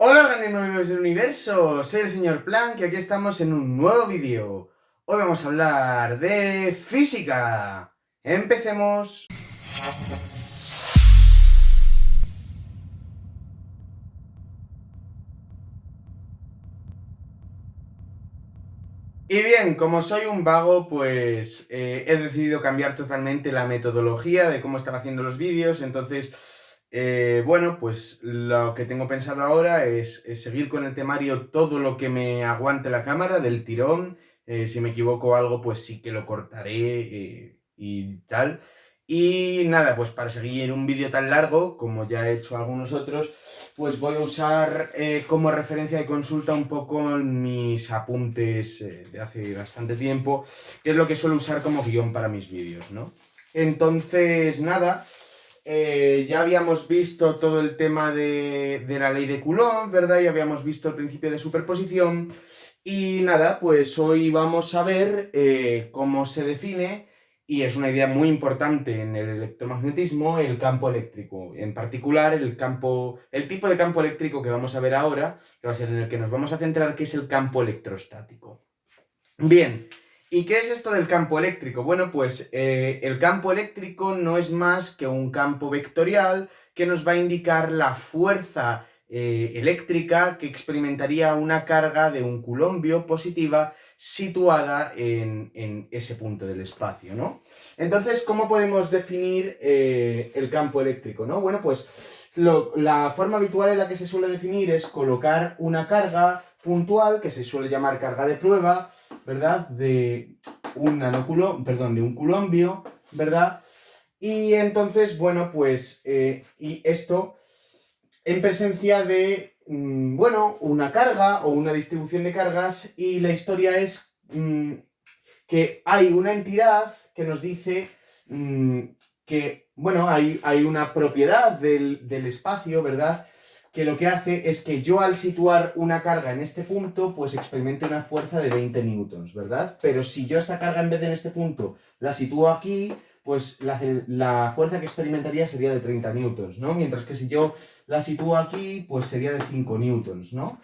Hola grandes amigos del universo, soy el señor Planck y aquí estamos en un nuevo vídeo. Hoy vamos a hablar de física. Empecemos. Y bien, como soy un vago, pues he decidido cambiar totalmente la metodología de cómo estaba haciendo los vídeos. Entonces, bueno, pues lo que tengo pensado ahora es seguir con el temario todo lo que me aguante la cámara del tirón. Si me equivoco algo, pues sí que lo cortaré y tal. Y nada, pues para seguir un vídeo tan largo, como ya he hecho algunos otros, pues voy a usar como referencia de consulta un poco mis apuntes de hace bastante tiempo, que es lo que suelo usar como guión para mis vídeos, ¿no? Entonces, nada, ya habíamos visto todo el tema de la ley de Coulomb, ¿verdad? Y habíamos visto el principio de superposición. Y nada, pues hoy vamos a ver cómo se define, y es una idea muy importante en el electromagnetismo, el campo eléctrico. En particular, el tipo de campo eléctrico que vamos a ver ahora, que va a ser en el que nos vamos a centrar, que es el campo electrostático. Bien, ¿y qué es esto del campo eléctrico? Bueno, pues el campo eléctrico no es más que un campo vectorial que nos va a indicar la fuerza eléctrica que experimentaría una carga de un coulombio positiva situada en ese punto del espacio, ¿no? Entonces, ¿cómo podemos definir el campo eléctrico, ¿no? Bueno, pues la forma habitual en la que se suele definir es colocar una carga puntual, que se suele llamar carga de prueba, ¿verdad? De un coulombio, ¿verdad? Y entonces, bueno, pues, y esto en presencia de, bueno, una carga o una distribución de cargas, y la historia es que hay una entidad que nos dice que, bueno, hay una propiedad del espacio, ¿verdad? Que lo que hace es que yo al situar una carga en este punto, pues experimento una fuerza de 20 newtons, ¿verdad? Pero si yo esta carga en vez de en este punto la sitúo aquí, pues la fuerza que experimentaría sería de 30 newtons, ¿no? Mientras que si yo la sitúo aquí, pues sería de 5 newtons, ¿no?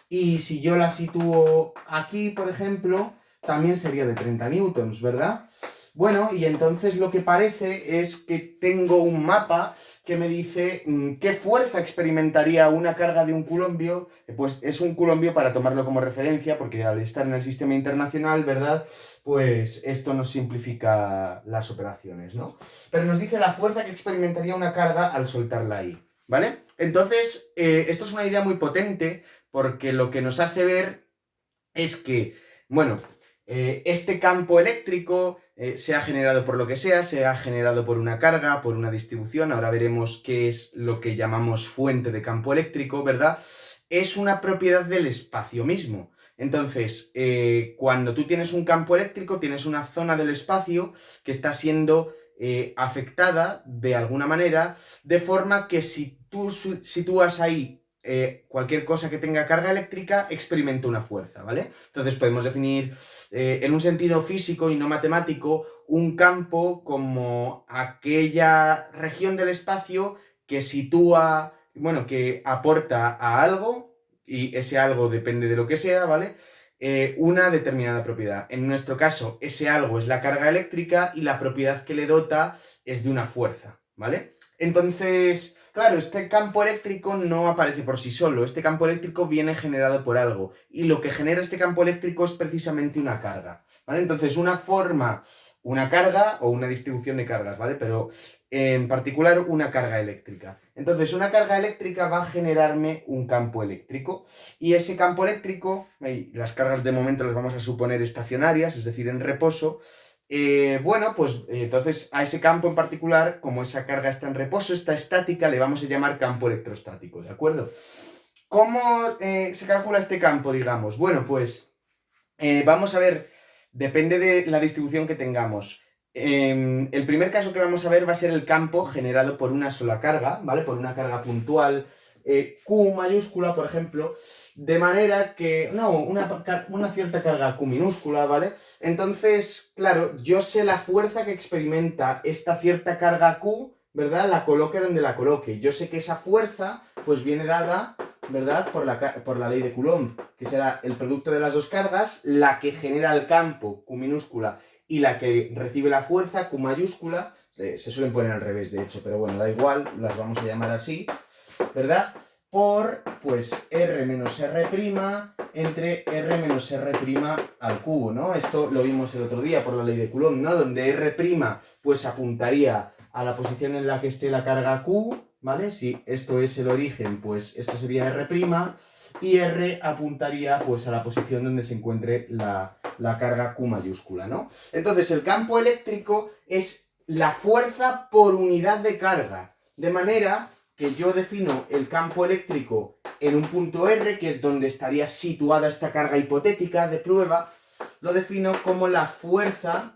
Y si yo la sitúo aquí, por ejemplo, también sería de 30 newtons, ¿verdad? Bueno, y entonces lo que parece es que tengo un mapa que me dice qué fuerza experimentaría una carga de un coulombio. Pues es un coulombio para tomarlo como referencia, porque al estar en el sistema internacional, ¿verdad? Pues esto nos simplifica las operaciones, ¿no? Pero nos dice la fuerza que experimentaría una carga al soltarla ahí, ¿vale? Entonces, esto es una idea muy potente, porque lo que nos hace ver es que, bueno, este campo eléctrico se ha generado por lo que sea, se ha generado por una carga, por una distribución. Ahora veremos qué es lo que llamamos fuente de campo eléctrico, ¿verdad? Es una propiedad del espacio mismo. Entonces, cuando tú tienes un campo eléctrico, tienes una zona del espacio que está siendo afectada de alguna manera, de forma que si tú sitúas ahí cualquier cosa que tenga carga eléctrica experimenta una fuerza, ¿vale? Entonces podemos definir en un sentido físico y no matemático un campo como aquella región del espacio que sitúa, bueno, que aporta a algo, y ese algo depende de lo que sea, ¿vale? Una determinada propiedad. En nuestro caso, ese algo es la carga eléctrica y la propiedad que le dota es de una fuerza, ¿vale? Entonces, claro, este campo eléctrico no aparece por sí solo, este campo eléctrico viene generado por algo, y lo que genera este campo eléctrico es precisamente una carga, ¿vale? Entonces, una carga o una distribución de cargas, ¿vale? Pero en particular una carga eléctrica. Entonces, una carga eléctrica va a generarme un campo eléctrico, y ese campo eléctrico, las cargas de momento las vamos a suponer estacionarias, es decir, en reposo. Bueno, pues entonces a ese campo en particular, como esa carga está en reposo, está estática, le vamos a llamar campo electrostático, ¿de acuerdo? ¿Cómo se calcula este campo, digamos? Bueno, pues vamos a ver, depende de la distribución que tengamos. El primer caso que vamos a ver va a ser el campo generado por una sola carga, ¿vale? Por una carga puntual, Q mayúscula, por ejemplo, de manera que, no, una cierta carga Q minúscula, ¿vale? Entonces, claro, yo sé la fuerza que experimenta esta cierta carga Q, ¿verdad? La coloque donde la coloque. Yo sé que esa fuerza, pues viene dada, ¿verdad? Por la ley de Coulomb, que será el producto de las dos cargas, la que genera el campo, Q minúscula, y la que recibe la fuerza, Q mayúscula. Se suelen poner al revés, de hecho, pero bueno, da igual, las vamos a llamar así, ¿verdad? Por, pues, R menos R' entre R menos R' al cubo, ¿no? Esto lo vimos el otro día por la ley de Coulomb, ¿no? Donde R', pues, apuntaría a la posición en la que esté la carga Q, ¿vale? Si esto es el origen, pues esto sería R', y R apuntaría, pues, a la posición donde se encuentre la carga Q mayúscula, ¿no? Entonces, el campo eléctrico es la fuerza por unidad de carga, de manera que yo defino el campo eléctrico en un punto R, que es donde estaría situada esta carga hipotética de prueba, lo defino como la fuerza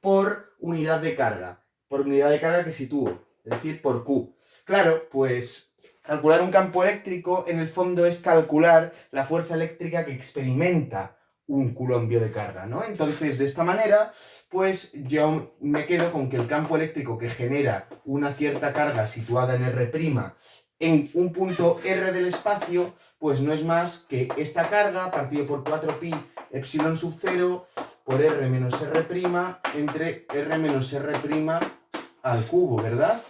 por unidad de carga que sitúo, es decir, por Q. Claro, pues calcular un campo eléctrico en el fondo es calcular la fuerza eléctrica que experimenta un coulombio de carga, ¿no? Entonces, de esta manera, pues yo me quedo con que el campo eléctrico que genera una cierta carga situada en R' en un punto R del espacio, pues no es más que esta carga partido por 4pi epsilon sub 0 por R menos R' entre R menos R' al cubo, ¿verdad?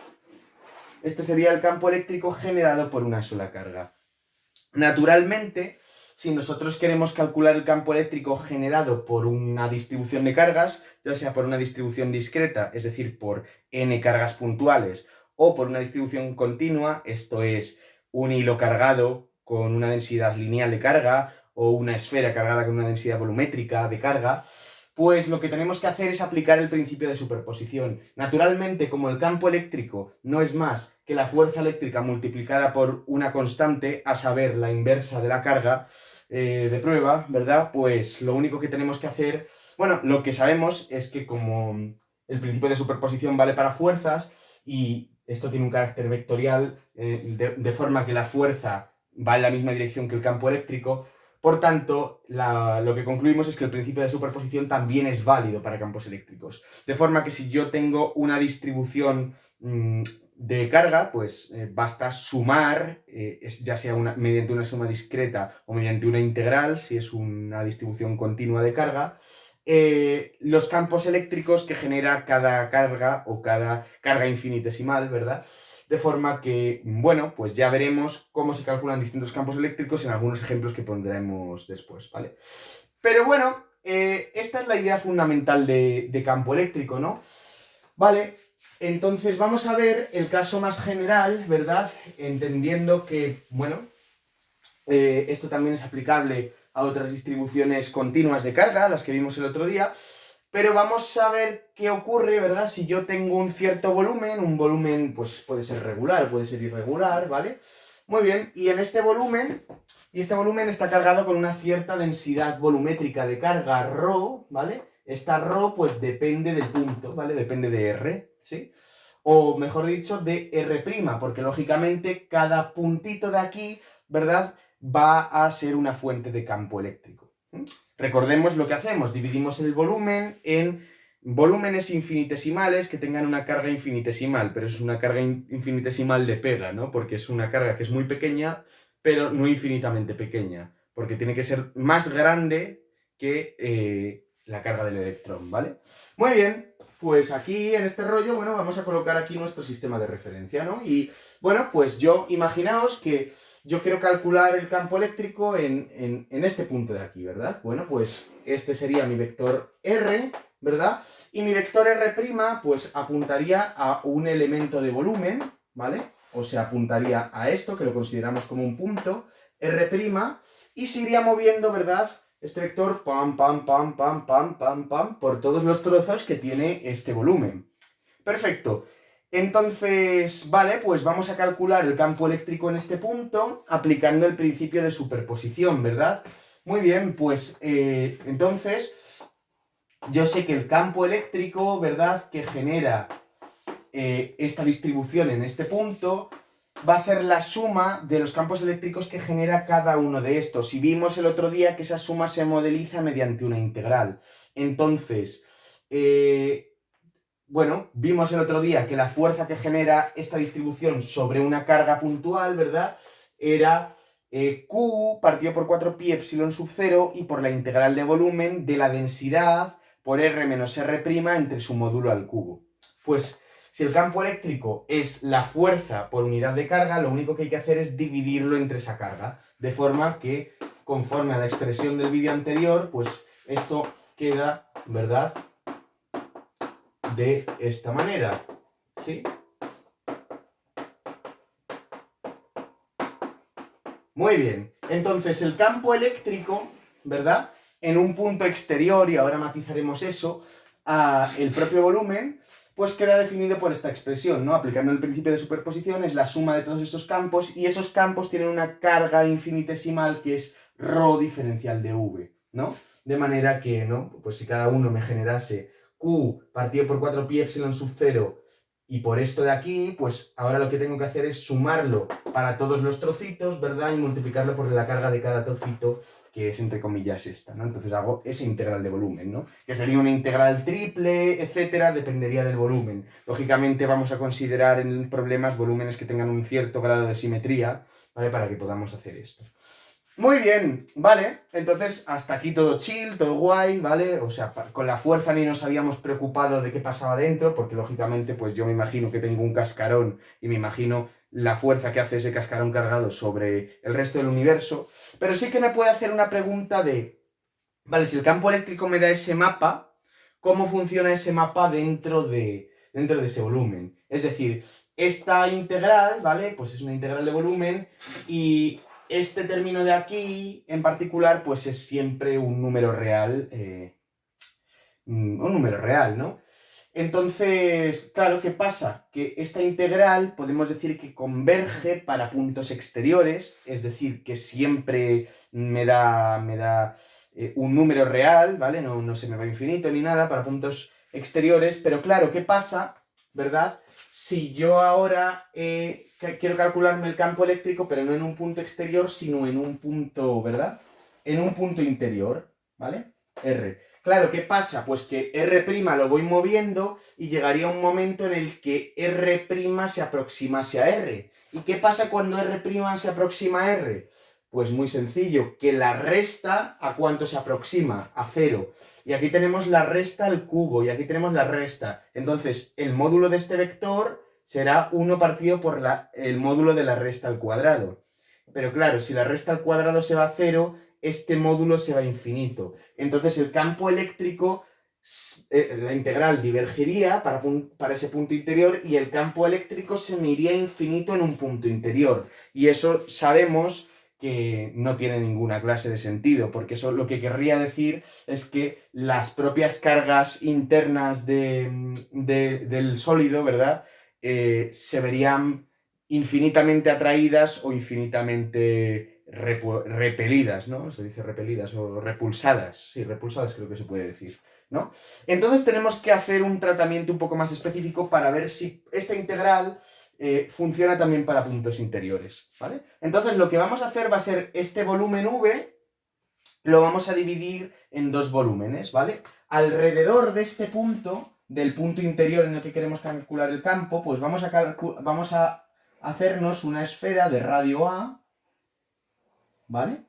Este sería el campo eléctrico generado por una sola carga. Naturalmente, si nosotros queremos calcular el campo eléctrico generado por una distribución de cargas, ya sea por una distribución discreta, es decir, por n cargas puntuales, o por una distribución continua, esto es, un hilo cargado con una densidad lineal de carga, o una esfera cargada con una densidad volumétrica de carga, pues lo que tenemos que hacer es aplicar el principio de superposición. Naturalmente, como el campo eléctrico no es más que la fuerza eléctrica multiplicada por una constante, a saber, la inversa de la carga de prueba, ¿verdad? Pues lo único que tenemos que hacer, bueno, lo que sabemos es que como el principio de superposición vale para fuerzas y esto tiene un carácter vectorial, de forma que la fuerza va en la misma dirección que el campo eléctrico. Por tanto, lo que concluimos es que el principio de superposición también es válido para campos eléctricos. De forma que si yo tengo una distribución de carga, pues basta sumar, ya sea mediante una suma discreta o mediante una integral, si es una distribución continua de carga, los campos eléctricos que genera cada carga o cada carga infinitesimal, ¿verdad? De forma que, bueno, pues ya veremos cómo se calculan distintos campos eléctricos en algunos ejemplos que pondremos después, ¿vale? Pero bueno, esta es la idea fundamental de campo eléctrico, ¿no? Vale, entonces vamos a ver el caso más general, ¿verdad? Entendiendo que, bueno, esto también es aplicable a otras distribuciones continuas de carga, las que vimos el otro día. Pero vamos a ver qué ocurre, ¿verdad? Si yo tengo un cierto volumen, un volumen pues puede ser regular, puede ser irregular, ¿vale? Muy bien, y este volumen está cargado con una cierta densidad volumétrica de carga ρ, ¿vale? Esta ρ pues depende del punto, ¿vale? Depende de R, ¿sí? O mejor dicho, de R', porque lógicamente cada puntito de aquí, ¿verdad? Va a ser una fuente de campo eléctrico. Recordemos lo que hacemos, dividimos el volumen en volúmenes infinitesimales que tengan una carga infinitesimal, pero es una carga infinitesimal de pega, ¿no? Porque es una carga que es muy pequeña, pero no infinitamente pequeña, porque tiene que ser más grande que la carga del electrón, ¿vale? Muy bien, pues aquí en este rollo, bueno, vamos a colocar aquí nuestro sistema de referencia, ¿no? Y bueno, pues imaginaos que yo quiero calcular el campo eléctrico en este punto de aquí, ¿verdad? Bueno, pues este sería mi vector R, ¿verdad? Y mi vector R', pues apuntaría a un elemento de volumen, ¿vale? O sea, apuntaría a esto, que lo consideramos como un punto, R', y se iría moviendo, ¿verdad? Este vector, pam, pam, pam, pam, pam, pam, pam, por todos los trozos que tiene este volumen. Perfecto. Entonces, vale, pues vamos a calcular el campo eléctrico en este punto aplicando el principio de superposición, ¿verdad? Muy bien, pues entonces yo sé que el campo eléctrico, ¿verdad?, que genera esta distribución en este punto va a ser la suma de los campos eléctricos que genera cada uno de estos. Y vimos el otro día que esa suma se modeliza mediante una integral. Entonces, bueno, vimos el otro día que la fuerza que genera esta distribución sobre una carga puntual, ¿verdad?, era Q partido por 4pi epsilon sub 0 y por la integral de volumen de la densidad por R menos R' entre su módulo al cubo. Pues si el campo eléctrico es la fuerza por unidad de carga, lo único que hay que hacer es dividirlo entre esa carga, de forma que, conforme a la expresión del vídeo anterior, pues esto queda, ¿verdad?, de esta manera, ¿sí? Muy bien, entonces el campo eléctrico, ¿verdad?, en un punto exterior, y ahora matizaremos eso, el propio volumen, pues queda definido por esta expresión, ¿no? Aplicando el principio de superposición, es la suma de todos estos campos, y esos campos tienen una carga infinitesimal que es ρ diferencial de V, ¿no? De manera que, ¿no?, pues si cada uno me generase Q partido por 4pi epsilon sub 0 y por esto de aquí, pues ahora lo que tengo que hacer es sumarlo para todos los trocitos, ¿verdad? Y multiplicarlo por la carga de cada trocito, que es entre comillas esta, ¿no? Entonces hago esa integral de volumen, ¿no? Que sería una integral triple, etcétera, dependería del volumen. Lógicamente vamos a considerar en problemas volúmenes que tengan un cierto grado de simetría, ¿vale? Para que podamos hacer esto. Muy bien, vale, entonces hasta aquí todo chill, todo guay, ¿vale? O sea, con la fuerza ni nos habíamos preocupado de qué pasaba dentro, porque lógicamente pues yo me imagino que tengo un cascarón y me imagino la fuerza que hace ese cascarón cargado sobre el resto del universo, pero sí que me puede hacer una pregunta de, vale, si el campo eléctrico me da ese mapa, ¿cómo funciona ese mapa dentro de ese volumen? Es decir, esta integral, ¿vale? Pues es una integral de volumen y este término de aquí, en particular, pues es siempre un número real, ¿no? Entonces, claro, ¿qué pasa? Que esta integral podemos decir que converge para puntos exteriores, es decir, que siempre me da un número real, ¿vale? No se me va a infinito ni nada para puntos exteriores, pero claro, ¿qué pasa, verdad? Si yo ahora quiero calcularme el campo eléctrico, pero no en un punto exterior, sino en un punto, ¿verdad? En un punto interior, ¿vale? R. Claro, ¿qué pasa? Pues que R' lo voy moviendo y llegaría un momento en el que R' se aproximase a R. ¿Y qué pasa cuando R' se aproxima a R? Pues muy sencillo, que la resta, ¿a cuánto se aproxima? A 0. Y aquí tenemos la resta al cubo, y aquí tenemos la resta. Entonces, el módulo de este vector será 1 partido por el módulo de la resta al cuadrado. Pero claro, si la resta al cuadrado se va a 0, este módulo se va a infinito. Entonces el campo eléctrico, la integral divergería para ese punto interior y el campo eléctrico se me iría infinito en un punto interior. Y eso sabemos que no tiene ninguna clase de sentido, porque eso lo que querría decir es que las propias cargas internas del sólido, ¿verdad?, se verían infinitamente atraídas o infinitamente repelidas, ¿no? Se dice repelidas o repulsadas. Sí, repulsadas creo que se puede decir, ¿no? Entonces tenemos que hacer un tratamiento un poco más específico para ver si esta integral funciona también para puntos interiores, ¿vale? Entonces lo que vamos a hacer va a ser este volumen V, lo vamos a dividir en dos volúmenes, ¿vale? Alrededor de este punto, del punto interior en el que queremos calcular el campo, pues vamos a hacernos una esfera de radio A, ¿vale?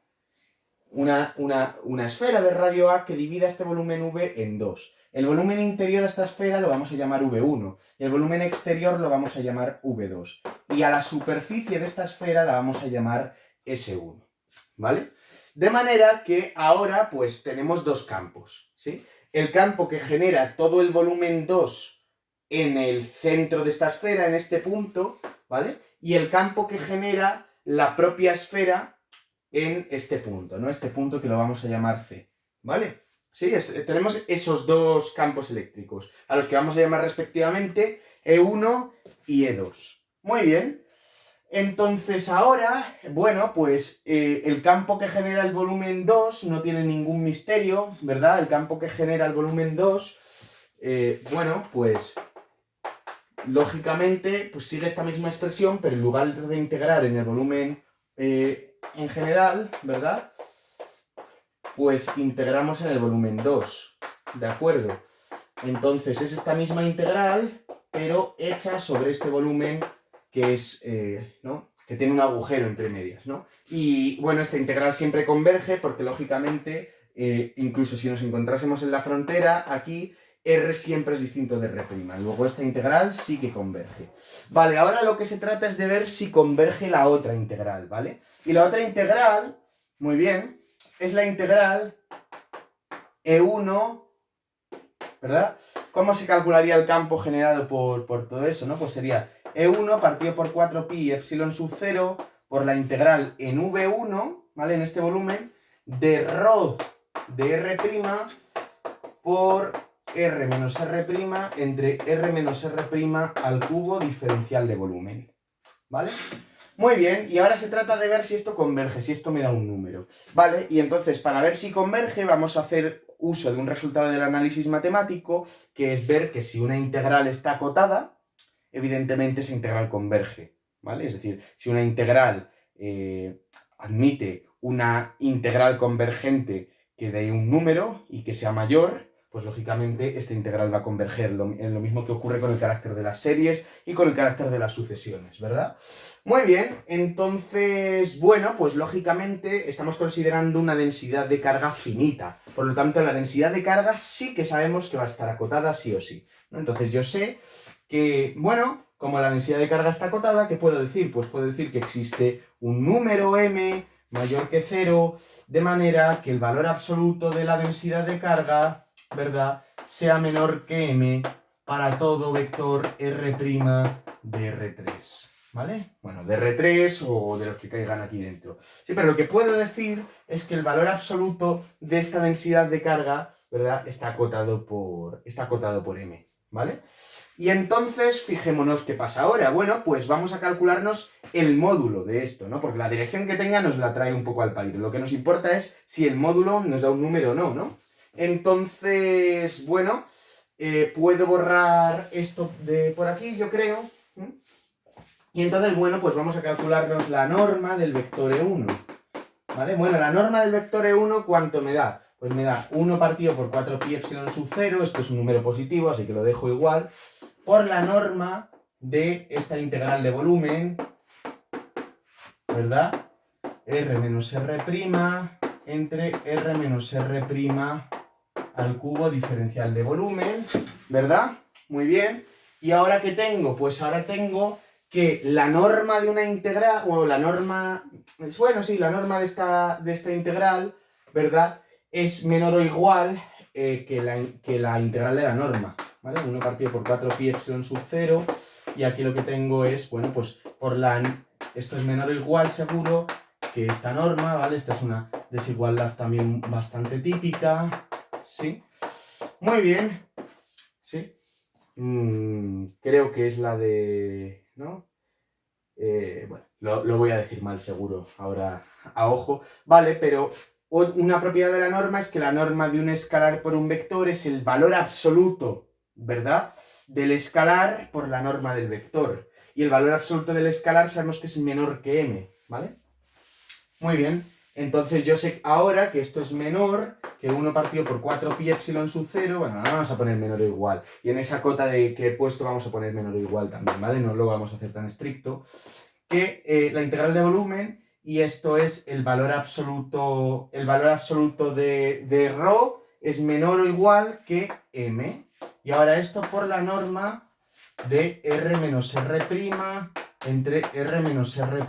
Una esfera de radio A que divida este volumen V en dos. El volumen interior a esta esfera lo vamos a llamar V1 y el volumen exterior lo vamos a llamar V2. Y a la superficie de esta esfera la vamos a llamar S1, ¿vale? De manera que ahora pues tenemos dos campos, ¿sí? El campo que genera todo el volumen 2 en el centro de esta esfera, en este punto, ¿vale? Y el campo que genera la propia esfera en este punto, ¿no? Este punto que lo vamos a llamar C, ¿vale? Sí, tenemos esos dos campos eléctricos, a los que vamos a llamar respectivamente E1 y E2. Muy bien. Entonces ahora, bueno, pues el campo que genera el volumen 2 no tiene ningún misterio, ¿verdad? El campo que genera el volumen 2, bueno, pues lógicamente pues sigue esta misma expresión, pero en lugar de integrar en el volumen en general, ¿verdad?, pues integramos en el volumen 2, ¿de acuerdo? Entonces es esta misma integral, pero hecha sobre este volumen que es, ¿no?, que tiene un agujero entre medias, ¿no? Y bueno, esta integral siempre converge porque lógicamente, incluso si nos encontrásemos en la frontera, aquí R siempre es distinto de R'. Luego esta integral sí que converge. Vale, ahora lo que se trata es de ver si converge la otra integral, ¿vale? Y la otra integral, muy bien, es la integral E1, ¿verdad? ¿Cómo se calcularía el campo generado por todo eso, no? Pues sería E1 partido por 4pi epsilon sub 0 por la integral en V1, ¿vale? En este volumen, de ρ de R' por R menos R' entre R menos R' al cubo diferencial de volumen, ¿vale? Muy bien, y ahora se trata de ver si esto converge, si esto me da un número, ¿vale? Y entonces, para ver si converge, vamos a hacer uso de un resultado del análisis matemático, que es ver que si una integral está acotada, evidentemente esa integral converge, ¿vale? Es decir, si una integral admite una integral convergente que dé un número y que sea mayor, pues lógicamente esta integral va a converger, en lo mismo que ocurre con el carácter de las series y con el carácter de las sucesiones, ¿verdad? Muy bien, entonces, bueno, pues lógicamente estamos considerando una densidad de carga finita. Por lo tanto, la densidad de carga sí que sabemos que va a estar acotada sí o sí, ¿no? Entonces yo sé que, bueno, como la densidad de carga está acotada, ¿qué puedo decir? Pues puedo decir que existe un número m mayor que 0, de manera que el valor absoluto de la densidad de carga, ¿verdad?, sea menor que m para todo vector R' de R3, ¿vale? Bueno, de R3 o de los que caigan aquí dentro. Sí, pero lo que puedo decir es que el valor absoluto de esta densidad de carga, ¿verdad?, está acotado por m, ¿vale? Y entonces, fijémonos qué pasa ahora. Bueno, pues vamos a calcularnos el módulo de esto, ¿no? Porque la dirección que tenga nos la trae un poco al pairo. Lo que nos importa es si el módulo nos da un número o no, ¿no? Entonces, bueno, puedo borrar esto de por aquí, yo creo. Y entonces, bueno, pues vamos a calcularnos la norma del vector E1, ¿vale? Bueno, la norma del vector E1, ¿cuánto me da? Pues me da 1 partido por 4pi epsilon sub 0, esto es un número positivo, así que lo dejo igual, por la norma de esta integral de volumen, ¿verdad? R menos R' entre R menos R' al cubo diferencial de volumen, ¿verdad? Muy bien. ¿Y ahora qué tengo? Pues ahora tengo que la norma de una integral, o la norma, bueno, sí, la norma de esta integral, ¿verdad?, es menor o igual que la integral de la norma, ¿vale? 1 partido por 4pi epsilon sub 0, y aquí lo que tengo es, bueno, pues esto es menor o igual seguro que esta norma, ¿vale? Esta es una desigualdad también bastante típica, ¿sí? Muy bien, ¿sí? Creo que es la de, ¿no? Bueno, lo voy a decir mal seguro ahora a ojo, ¿vale? Pero una propiedad de la norma es que la norma de un escalar por un vector es el valor absoluto, ¿verdad?, del escalar por la norma del vector. Y el valor absoluto del escalar sabemos que es menor que m, ¿vale? Muy bien, entonces yo sé ahora que esto es menor que 1 partido por 4pi epsilon sub 0, bueno, ahora vamos a poner menor o igual. Y en esa cota que he puesto vamos a poner menor o igual también, ¿vale? No lo vamos a hacer tan estricto. Que la integral de volumen, y esto es el valor absoluto de ρ es menor o igual que m. Y ahora esto por la norma de R menos R' entre R menos R'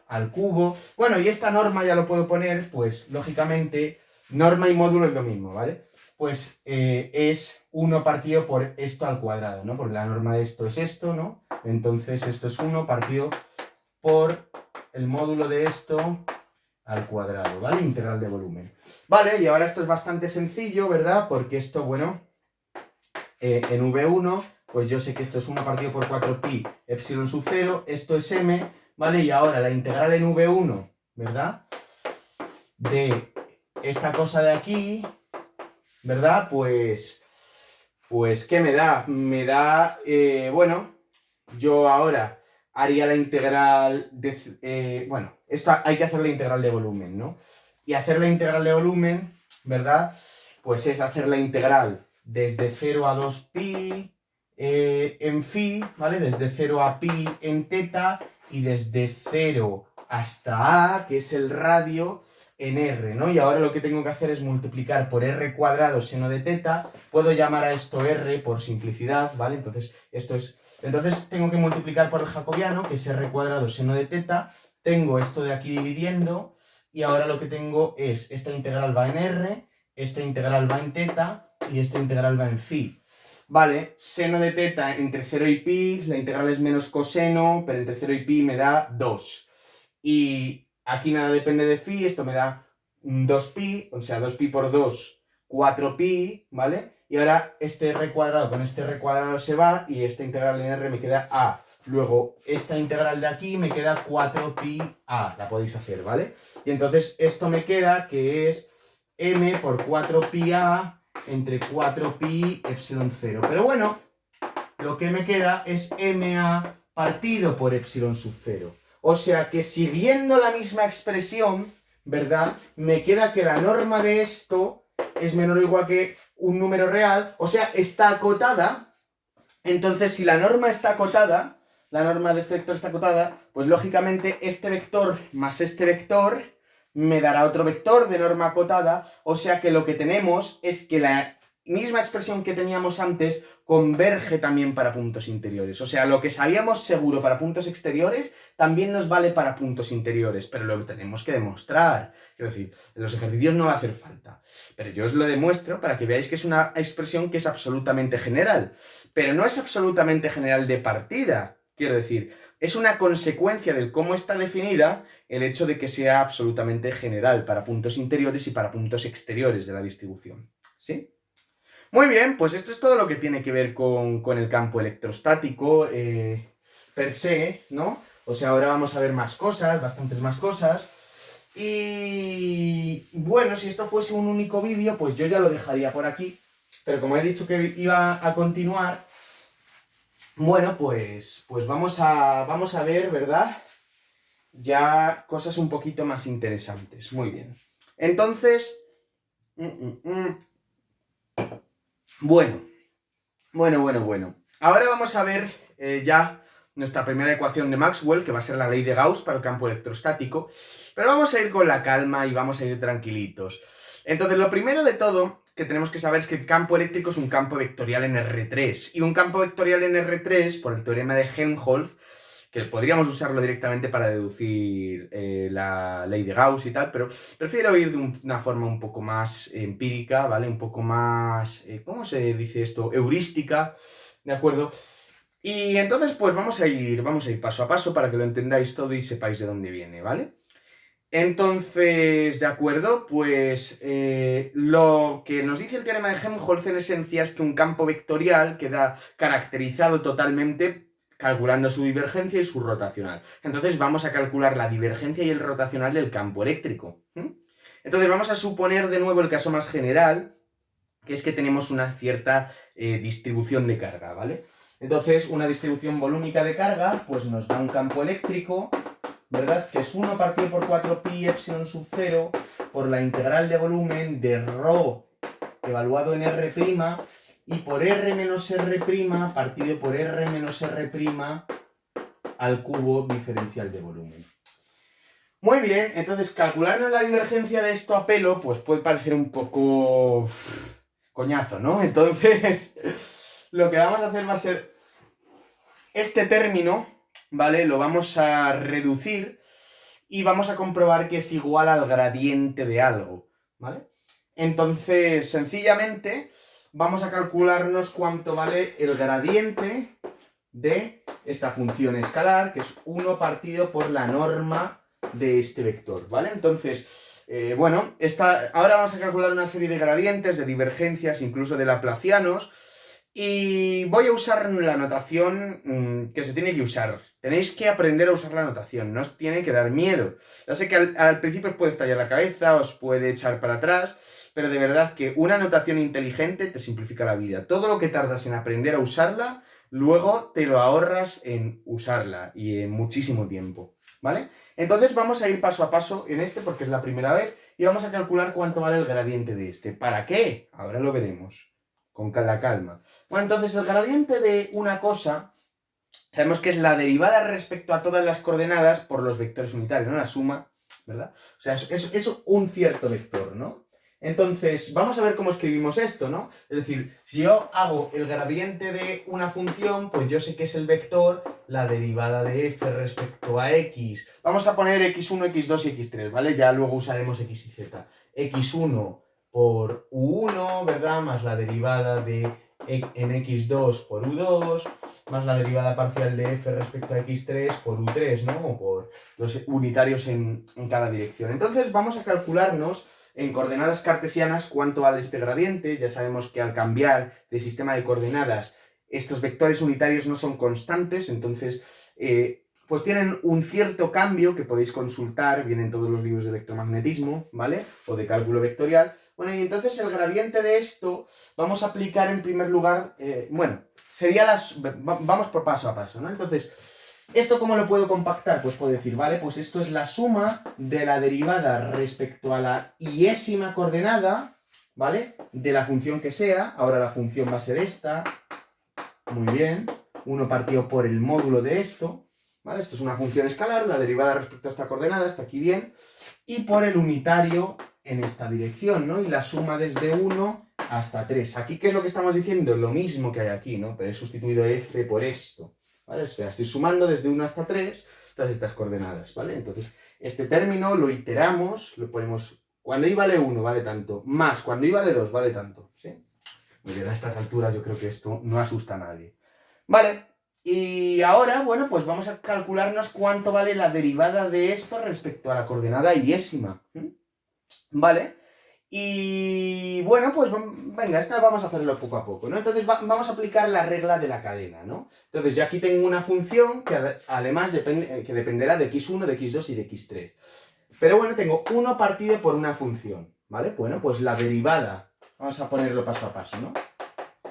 al cubo. Bueno, y esta norma ya lo puedo poner, pues lógicamente, norma y módulo es lo mismo, ¿vale? Pues es 1 partido por esto al cuadrado, ¿no? Porque la norma de esto es esto, ¿no? Entonces esto es 1 partido por el módulo de esto al cuadrado, ¿vale? Integral de volumen. Vale, y ahora esto es bastante sencillo, ¿verdad? Porque esto, bueno, en V1, pues yo sé que esto es 1 partido por 4pi epsilon sub 0, esto es m, ¿vale? Y ahora la integral en V1, ¿verdad?, de esta cosa de aquí, ¿verdad? Pues ¿qué me da? Me da, bueno, yo ahora haría la integral de, bueno, esto hay que hacer la integral de volumen, ¿no? Y hacer la integral de volumen, ¿verdad?, pues es hacer la integral desde 0 a 2pi en phi, ¿vale? Desde 0 a pi en teta y desde 0 hasta A, que es el radio, en R, ¿no? Y ahora lo que tengo que hacer es multiplicar por R cuadrado seno de teta. Puedo llamar a esto R por simplicidad, ¿vale? Entonces, entonces tengo que multiplicar por el jacobiano, que es R cuadrado seno de teta. Tengo esto de aquí dividiendo, y ahora lo que tengo es, esta integral va en R, esta integral va en teta, y esta integral va en phi. Vale, seno de teta entre 0 y pi, la integral es menos coseno, pero entre 0 y pi me da 2. Y aquí nada depende de phi, esto me da 2pi, o sea, 2pi por 2, 4pi, ¿vale? Y ahora este r cuadrado con este r cuadrado se va y esta integral en r me queda a. Luego, esta integral de aquí me queda 4pi a, la podéis hacer, ¿vale? Y entonces esto me queda que es m por 4pi a entre 4pi epsilon 0. Pero bueno, lo que me queda es ma partido por epsilon sub 0. O sea que siguiendo la misma expresión, ¿verdad? Me queda que la norma de esto es menor o igual que un número real, o sea, está acotada. Entonces, si la norma está acotada, la norma de este vector está acotada, pues lógicamente este vector más este vector me dará otro vector de norma acotada, o sea que lo que tenemos es que la misma expresión que teníamos antes converge también para puntos interiores. O sea, lo que sabíamos seguro para puntos exteriores también nos vale para puntos interiores, pero lo tenemos que demostrar. Quiero decir, en los ejercicios no va a hacer falta, pero yo os lo demuestro para que veáis que es una expresión que es absolutamente general, pero no es absolutamente general de partida. Quiero decir, es una consecuencia del cómo está definida el hecho de que sea absolutamente general para puntos interiores y para puntos exteriores de la distribución. ¿Sí? Muy bien, pues esto es todo lo que tiene que ver con el campo electrostático per se, ¿no? O sea, ahora vamos a ver más cosas, bastantes más cosas. Y bueno, si esto fuese un único vídeo, pues yo ya lo dejaría por aquí. Pero como he dicho que iba a continuar, bueno, pues vamos a ver, ¿verdad? Ya cosas un poquito más interesantes. Muy bien. Entonces... Bueno. Ahora vamos a ver ya nuestra primera ecuación de Maxwell, que va a ser la ley de Gauss para el campo electrostático. Pero vamos a ir con la calma y vamos a ir tranquilitos. Entonces, lo primero de todo que tenemos que saber es que el campo eléctrico es un campo vectorial en R3. Y un campo vectorial en R3, por el teorema de Helmholtz, que podríamos usarlo directamente para deducir la ley de Gauss y tal, pero prefiero ir de una forma un poco más empírica, ¿vale? Un poco más, ¿cómo se dice esto? Heurística, ¿de acuerdo? Y entonces, pues vamos a ir paso a paso para que lo entendáis todo y sepáis de dónde viene, ¿vale? Entonces, ¿de acuerdo? Pues lo que nos dice el teorema de Helmholtz en esencia es que un campo vectorial queda caracterizado totalmente calculando su divergencia y su rotacional. Entonces vamos a calcular la divergencia y el rotacional del campo eléctrico. Entonces vamos a suponer de nuevo el caso más general, que es que tenemos una cierta distribución de carga, ¿vale? Entonces una distribución volúmica de carga pues nos da un campo eléctrico, ¿verdad? Que es 1 partido por 4pi epsilon sub 0 por la integral de volumen de ρ evaluado en R' y por R menos R' partido por R menos R' al cubo diferencial de volumen. Muy bien, entonces calcularnos la divergencia de esto a pelo pues puede parecer un poco coñazo, ¿no? Entonces lo que vamos a hacer va a ser este término, ¿vale? Lo vamos a reducir y vamos a comprobar que es igual al gradiente de algo, ¿vale? Entonces, sencillamente, vamos a calcularnos cuánto vale el gradiente de esta función escalar, que es 1 partido por la norma de este vector, ¿vale? Entonces, bueno, ahora vamos a calcular una serie de gradientes, de divergencias, incluso de laplacianos, y voy a usar la notación que se tiene que usar. Tenéis que aprender a usar la notación, no os tiene que dar miedo. Ya sé que al principio os puede estallar la cabeza, os puede echar para atrás, pero de verdad que una notación inteligente te simplifica la vida. Todo lo que tardas en aprender a usarla, luego te lo ahorras en usarla y en muchísimo tiempo, ¿vale? Entonces vamos a ir paso a paso en este porque es la primera vez y vamos a calcular cuánto vale el gradiente de este. ¿Para qué? Ahora lo veremos, con la calma. Bueno, entonces el gradiente de una cosa sabemos que es la derivada respecto a todas las coordenadas por los vectores unitarios, ¿no? La suma, ¿verdad? O sea, es un cierto vector, ¿no? Entonces, vamos a ver cómo escribimos esto, ¿no? Es decir, si yo hago el gradiente de una función, pues yo sé que es el vector, la derivada de f respecto a x. Vamos a poner x1, x2 y x3, ¿vale? Ya luego usaremos x y z. x1 por u1, ¿verdad? Más la derivada de en x2 por u2, más la derivada parcial de f respecto a x3 por u3, ¿no? O por los unitarios en cada dirección. Entonces vamos a calcularnos en coordenadas cartesianas cuánto vale este gradiente. Ya sabemos que al cambiar de sistema de coordenadas estos vectores unitarios no son constantes, entonces pues tienen un cierto cambio que podéis consultar, vienen todos los libros de electromagnetismo, ¿vale? O de cálculo vectorial. Bueno, y entonces el gradiente de esto vamos a aplicar en primer lugar, vamos por paso a paso, ¿no? Entonces, ¿esto cómo lo puedo compactar? Pues puedo decir, vale, pues esto es la suma de la derivada respecto a la iésima coordenada, ¿vale? De la función que sea. Ahora la función va a ser esta. Muy bien. 1 partido por el módulo de esto, ¿vale? Esto es una función escalar, la derivada respecto a esta coordenada, está aquí bien. Y por el unitario en esta dirección, ¿no? Y la suma desde 1 hasta 3. Aquí, ¿qué es lo que estamos diciendo? Lo mismo que hay aquí, ¿no? Pero he sustituido f por esto, ¿vale? O sea, estoy sumando desde 1 hasta 3 todas estas coordenadas, ¿vale? Entonces, este término lo iteramos, lo ponemos, cuando i vale 1 vale tanto, más cuando i vale 2 vale tanto, ¿sí? Muy bien, a estas alturas yo creo que esto no asusta a nadie. Vale, y ahora, bueno, pues vamos a calcularnos cuánto vale la derivada de esto respecto a la coordenada iésima. ¿Vale? Y bueno, pues venga, esta vamos a hacerlo poco a poco, ¿no? Entonces vamos a aplicar la regla de la cadena, ¿no? Entonces yo aquí tengo una función que además que dependerá de x1, de x2 y de x3. Pero bueno, tengo 1 partido por una función, ¿vale? Bueno, pues la derivada, vamos a ponerlo paso a paso, ¿no?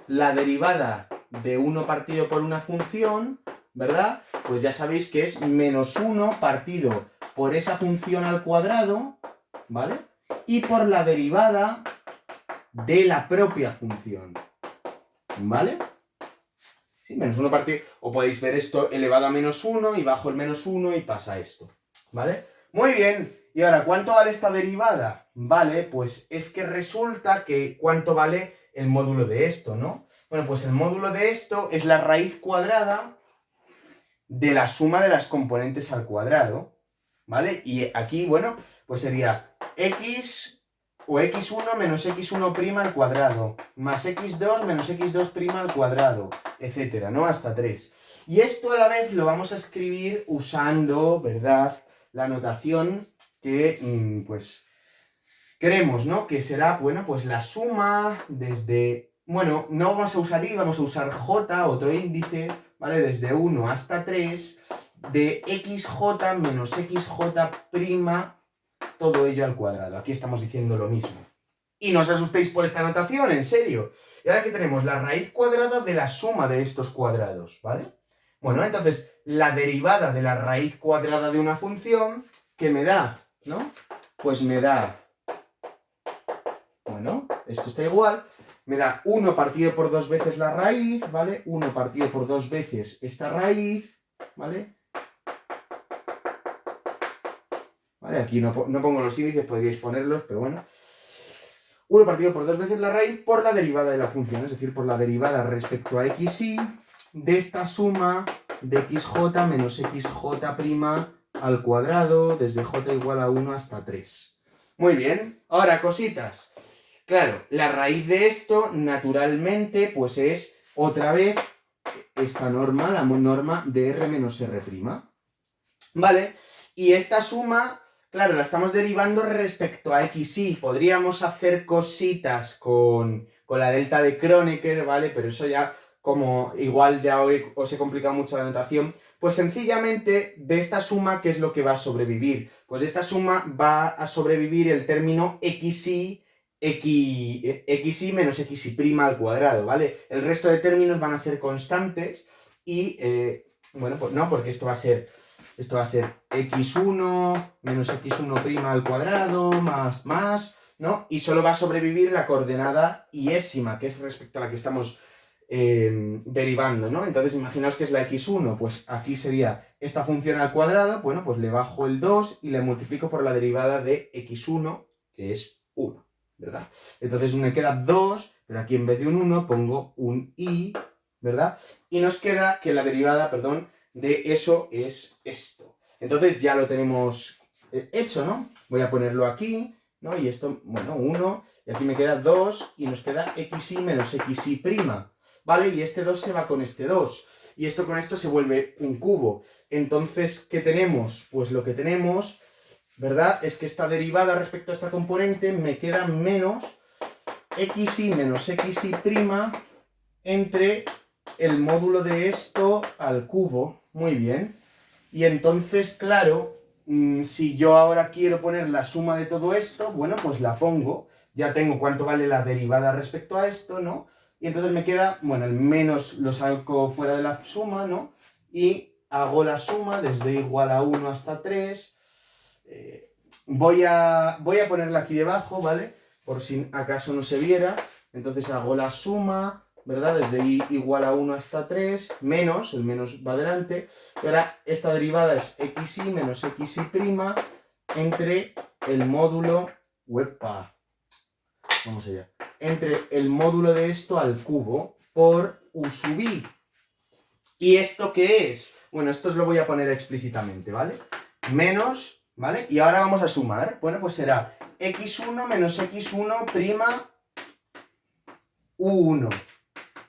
La derivada de 1 partido por una función, ¿verdad? Pues ya sabéis que es menos 1 partido por esa función al cuadrado, ¿vale? Y por la derivada de la propia función, ¿vale? Sí, menos 1 partido, o podéis ver esto elevado a menos 1 y bajo el menos 1 y pasa esto, ¿vale? Muy bien, y ahora, ¿cuánto vale esta derivada? Vale, pues es que resulta que ¿cuánto vale el módulo de esto, no? Bueno, pues el módulo de esto es la raíz cuadrada de la suma de las componentes al cuadrado, ¿vale? Y aquí, bueno, pues sería x o x1 menos x1' al cuadrado, más x2 menos x2' al cuadrado, etcétera, ¿no? Hasta 3. Y esto a la vez lo vamos a escribir usando, ¿verdad?, la notación que, pues, queremos, ¿no? Que será, bueno, pues la suma desde... Bueno, no vamos a usar i, vamos a usar j, otro índice, ¿vale? Desde 1 hasta 3, de xj menos xj', todo ello al cuadrado. Aquí estamos diciendo lo mismo. Y no os asustéis por esta notación, en serio. Y ahora que tenemos la raíz cuadrada de la suma de estos cuadrados, ¿vale? Bueno, entonces, la derivada de la raíz cuadrada de una función, ¿qué me da? ¿No? Pues me da... Bueno, esto está igual. Me da 1 partido por 2 veces la raíz, ¿vale? 1 partido por 2 veces esta raíz, ¿vale? ¿Vale? Aquí no pongo los índices, podríais ponerlos, pero bueno. 1 partido por 2 veces la raíz por la derivada de la función, es decir, por la derivada respecto a xy de esta suma de xj menos xj' al cuadrado desde j igual a 1 hasta 3. Muy bien, ahora cositas. Claro, la raíz de esto, naturalmente, pues es otra vez esta norma, la norma de r menos r'. ¿Vale? Y esta suma, claro, la estamos derivando respecto a xy. Podríamos hacer cositas con la delta de Kronecker, ¿vale? Pero eso ya, como igual ya hoy os he complicado mucho la notación, pues sencillamente de esta suma, ¿qué es lo que va a sobrevivir? Pues de esta suma va a sobrevivir el término xy menos xy' al cuadrado, ¿vale? El resto de términos van a ser constantes y, bueno, pues no, porque esto va a ser x1 menos x1' al cuadrado más, ¿no? Y solo va a sobrevivir la coordenada iésima, que es respecto a la que estamos derivando, ¿no? Entonces imaginaos que es la x1, pues aquí sería esta función al cuadrado, bueno, pues le bajo el 2 y le multiplico por la derivada de x1, que es 1, ¿verdad? Entonces me queda 2, pero aquí en vez de un 1 pongo un i, ¿verdad? Y nos queda que la derivada, perdón, de eso es esto. Entonces ya lo tenemos hecho, ¿no? Voy a ponerlo aquí, ¿no? Y esto, bueno, 1, y aquí me queda 2, y nos queda xi menos xi prima, ¿vale? Y este 2 se va con este 2, y esto con esto se vuelve un cubo. Entonces, ¿qué tenemos? Pues lo que tenemos, ¿verdad? Es que esta derivada respecto a esta componente me queda menos xi menos xi prima entre el módulo de esto al cubo. Muy bien. Y entonces, claro, si yo ahora quiero poner la suma de todo esto, bueno, pues la pongo. Ya tengo cuánto vale la derivada respecto a esto, ¿no? Y entonces me queda, bueno, el menos lo saco fuera de la suma, ¿no? Y hago la suma desde igual a 1 hasta 3. Voy a ponerla aquí debajo, ¿vale? Por si acaso no se viera. Entonces hago la suma, ¿verdad? Desde i igual a 1 hasta 3, menos, el menos va delante. Y ahora esta derivada es xi menos xi prima entre el módulo... ¡Uepa! Vamos allá. Entre el módulo de esto al cubo por u sub i. ¿Y esto qué es? Bueno, esto os lo voy a poner explícitamente, ¿vale? Menos, ¿vale? Y ahora vamos a sumar. Bueno, pues será x1 menos x1 prima u1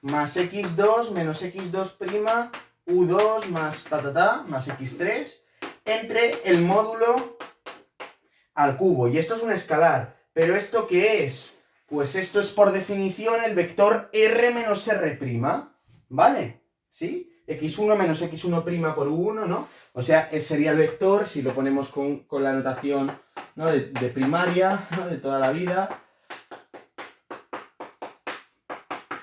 más x2 menos x2 prima u2 más más x3 entre el módulo al cubo. Y esto es un escalar. ¿Pero esto qué es? Pues esto es por definición el vector r menos r', ¿vale? ¿Sí? x1 menos x1' por u1, ¿no? O sea, sería el vector, si lo ponemos con la notación, ¿no? de primaria, ¿no? De toda la vida,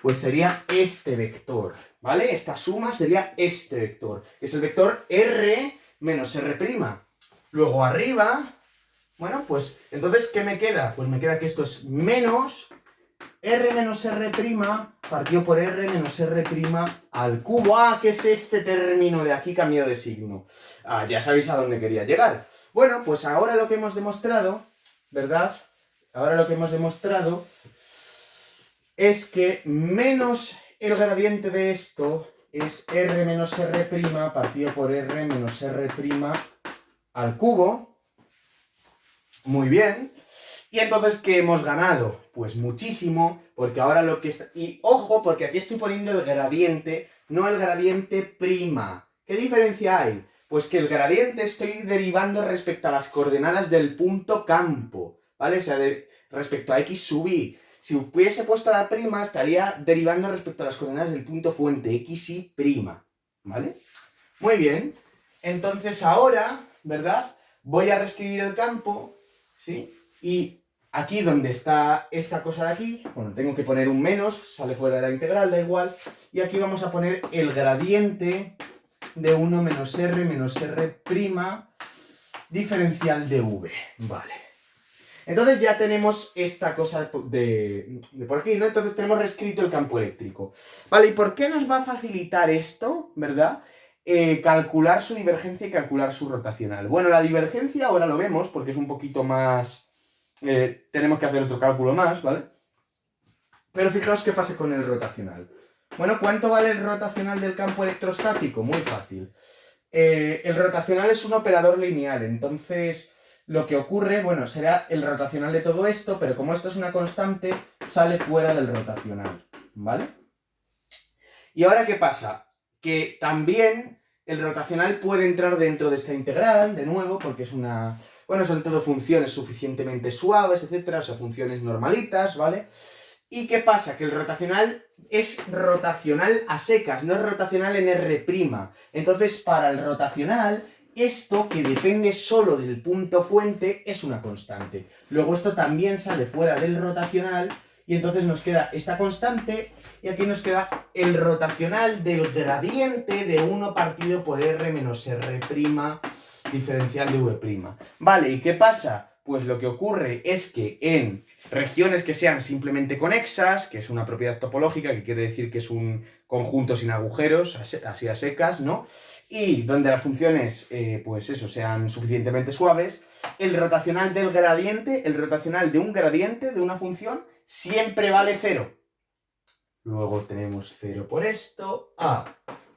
pues sería este vector, ¿vale? Esta suma sería este vector. Es el vector r menos r'. Luego arriba, bueno, pues, entonces, ¿qué me queda? Pues me queda que esto es menos r menos r' partido por r menos r' al cubo. Ah, ¿qué es este término de aquí cambiado de signo? Ah, ya sabéis a dónde quería llegar. Bueno, pues ahora lo que hemos demostrado, ¿verdad? Ahora lo que hemos demostrado es que menos el gradiente de esto es r menos r' partido por r menos r' al cubo. Muy bien. Y entonces, ¿qué hemos ganado? Pues muchísimo, porque ahora lo que está... Y ojo, porque aquí estoy poniendo el gradiente, no el gradiente prima. ¿Qué diferencia hay? Pues que el gradiente estoy derivando respecto a las coordenadas del punto campo, ¿vale? O sea, respecto a x sub i. Si hubiese puesto la prima, estaría derivando respecto a las coordenadas del punto fuente, xi', ¿vale? Muy bien. Entonces ahora, ¿verdad? Voy a reescribir el campo, ¿sí? Y aquí donde está esta cosa de aquí, bueno, tengo que poner un menos, sale fuera de la integral, da igual. Y aquí vamos a poner el gradiente de 1 menos r' diferencial de v. Vale. Entonces ya tenemos esta cosa de por aquí, ¿no? Entonces tenemos reescrito el campo eléctrico. Vale, ¿y por qué nos va a facilitar esto, verdad? Calcular su divergencia y calcular su rotacional. Bueno, la divergencia ahora lo vemos porque es un poquito más... tenemos que hacer otro cálculo más, ¿vale? Pero fijaos qué pasa con el rotacional. Bueno, ¿cuánto vale el rotacional del campo electrostático? Muy fácil. El rotacional es un operador lineal, entonces lo que ocurre, bueno, será el rotacional de todo esto, pero como esto es una constante, sale fuera del rotacional, ¿vale? ¿Y ahora qué pasa? Que también el rotacional puede entrar dentro de esta integral, de nuevo, porque es una... Bueno, son todo funciones suficientemente suaves, etcétera, o sea, funciones normalitas, ¿vale? ¿Y qué pasa? Que el rotacional es rotacional a secas, no es rotacional en R'. Entonces, para el rotacional, esto que depende solo del punto fuente es una constante. Luego esto también sale fuera del rotacional y entonces nos queda esta constante y aquí nos queda el rotacional del gradiente de 1 partido por R menos R' diferencial de V'. Vale, ¿y qué pasa? pues lo que ocurre es que en regiones que sean simplemente conexas, que es una propiedad topológica, que quiere decir que es un conjunto sin agujeros, así a secas, ¿no? Y donde las funciones, pues eso, sean suficientemente suaves, el rotacional del gradiente, el rotacional de un gradiente de una función, siempre vale 0. Luego tenemos 0 por esto,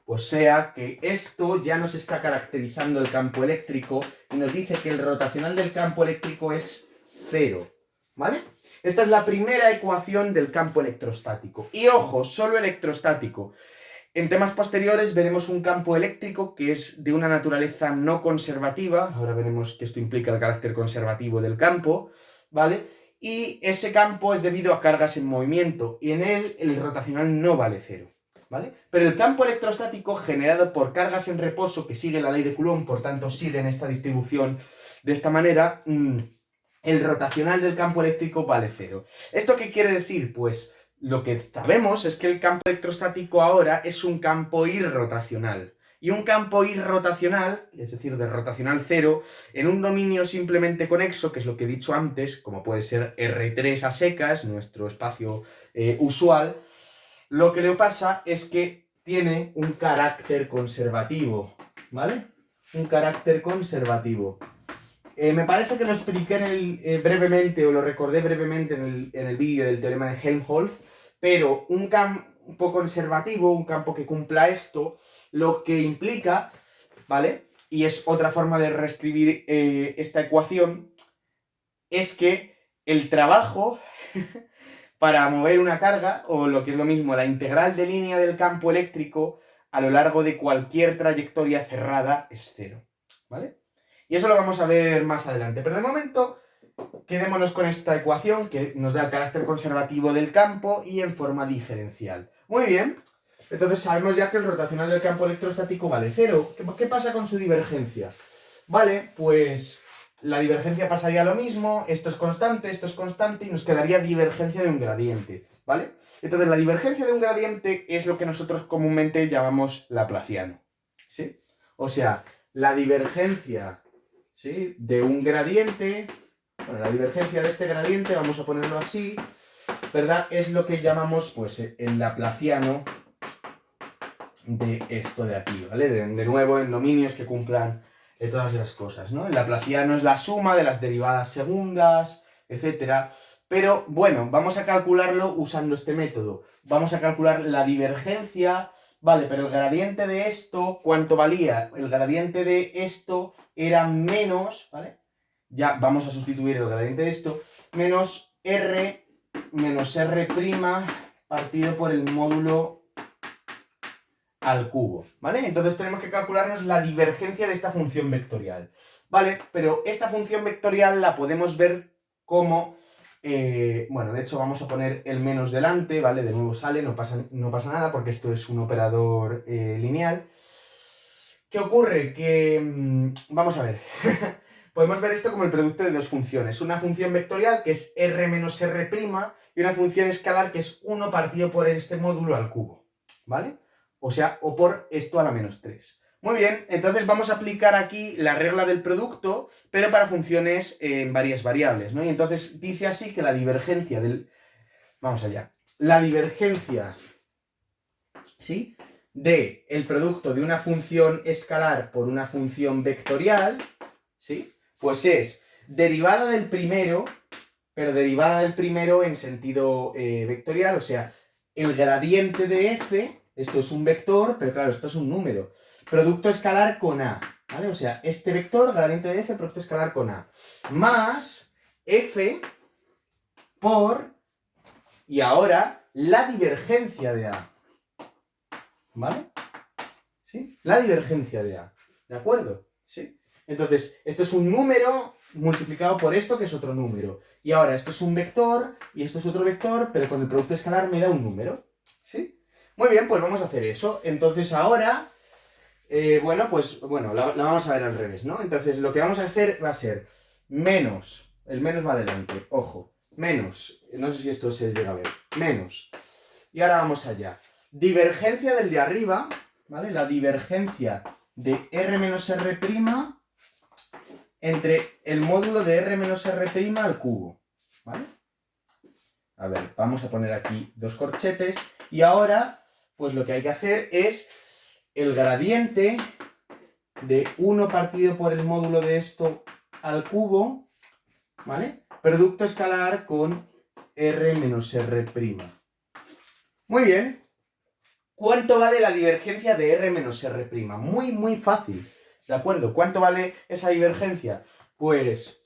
pues sea que esto ya nos está caracterizando el campo eléctrico y nos dice que el rotacional del campo eléctrico es 0, ¿vale? Esta es la primera ecuación del campo electrostático. Y ojo, solo electrostático. En temas posteriores veremos un campo eléctrico que es de una naturaleza no conservativa. Ahora veremos que esto implica el carácter conservativo del campo, ¿vale? Y ese campo es debido a cargas en movimiento y en él el rotacional no vale 0, ¿vale? Pero el campo electrostático generado por cargas en reposo, que sigue la ley de Coulomb, por tanto sigue en esta distribución de esta manera, el rotacional del campo eléctrico vale 0. ¿Esto qué quiere decir? Pues lo que sabemos es que el campo electrostático ahora es un campo irrotacional. Y un campo irrotacional, es decir, de rotacional 0, en un dominio simplemente conexo, que es lo que he dicho antes, como puede ser R3 a secas, nuestro espacio usual, lo que le pasa es que tiene un carácter conservativo, ¿vale? Un carácter conservativo. Me parece que lo expliqué brevemente, o lo recordé brevemente en el vídeo del teorema de Helmholtz, pero un campo conservativo, un campo que cumpla esto, lo que implica, ¿vale? Y es otra forma de reescribir esta ecuación, es que el trabajo para mover una carga, o lo que es lo mismo, la integral de línea del campo eléctrico a lo largo de cualquier trayectoria cerrada es 0, ¿vale? Y eso lo vamos a ver más adelante. Pero de momento, quedémonos con esta ecuación que nos da el carácter conservativo del campo y en forma diferencial. Muy bien. Entonces sabemos ya que el rotacional del campo electrostático vale 0. ¿Qué pasa con su divergencia? Vale, pues la divergencia pasaría lo mismo. Esto es constante y nos quedaría divergencia de un gradiente, ¿vale? Entonces la divergencia de un gradiente es lo que nosotros comúnmente llamamos laplaciano, ¿sí? O sea, la divergencia, ¿sí?, de un gradiente, bueno, la divergencia de este gradiente, vamos a ponerlo así, ¿verdad? Es lo que llamamos, pues, el laplaciano de esto de aquí, ¿vale? De nuevo, en dominios que cumplan todas esas cosas, ¿no? El laplaciano es la suma de las derivadas segundas, etcétera. Pero, bueno, vamos a calcularlo usando este método. Vamos a calcular la divergencia. Vale, pero el gradiente de esto, ¿cuánto valía? El gradiente de esto era menos, ¿vale? Ya vamos a sustituir el gradiente de esto, menos R partido por el módulo al cubo, ¿vale? Entonces tenemos que calcularnos la divergencia de esta función vectorial, ¿vale? Pero esta función vectorial la podemos ver como... bueno, de hecho vamos a poner el menos delante, ¿vale? De nuevo sale, no pasa nada porque esto es un operador lineal. ¿Qué ocurre? Que... vamos a ver. Podemos ver esto como el producto de dos funciones. Una función vectorial que es R menos R' y una función escalar que es 1 partido por este módulo al cubo, ¿vale? O sea, o por esto a la menos 3. Muy bien, entonces vamos a aplicar aquí la regla del producto, pero para funciones en varias variables, ¿no? Y entonces dice así que la divergencia del... Vamos allá. La divergencia, ¿sí?, de el producto de una función escalar por una función vectorial, ¿sí?, pues es derivada del primero, pero derivada del primero en sentido vectorial, o sea, el gradiente de f, esto es un vector, pero claro, esto es un número, producto escalar con a, ¿vale? O sea, este vector, gradiente de f, producto escalar con a, más f por, y ahora, la divergencia de a, ¿vale? ¿Sí? La divergencia de a, ¿de acuerdo? ¿Sí? Entonces, esto es un número multiplicado por esto, que es otro número. Y ahora, esto es un vector, y esto es otro vector, pero con el producto escalar me da un número. ¿Sí? Muy bien, pues vamos a hacer eso. Entonces ahora, la vamos a ver al revés, ¿no? Entonces lo que vamos a hacer va a ser menos, el menos va adelante, ojo, menos, no sé si esto se llega a ver, menos. Y ahora vamos allá. Divergencia del de arriba, ¿vale? La divergencia de R menos R', entre el módulo de r menos r' al cubo, ¿vale? A ver, vamos a poner aquí dos corchetes y ahora, pues lo que hay que hacer es el gradiente de 1 partido por el módulo de esto al cubo, ¿vale? Producto escalar con r menos r'. Muy bien. ¿Cuánto vale la divergencia de r menos r'? Muy fácil, ¿de acuerdo? ¿Cuánto vale esa divergencia? Pues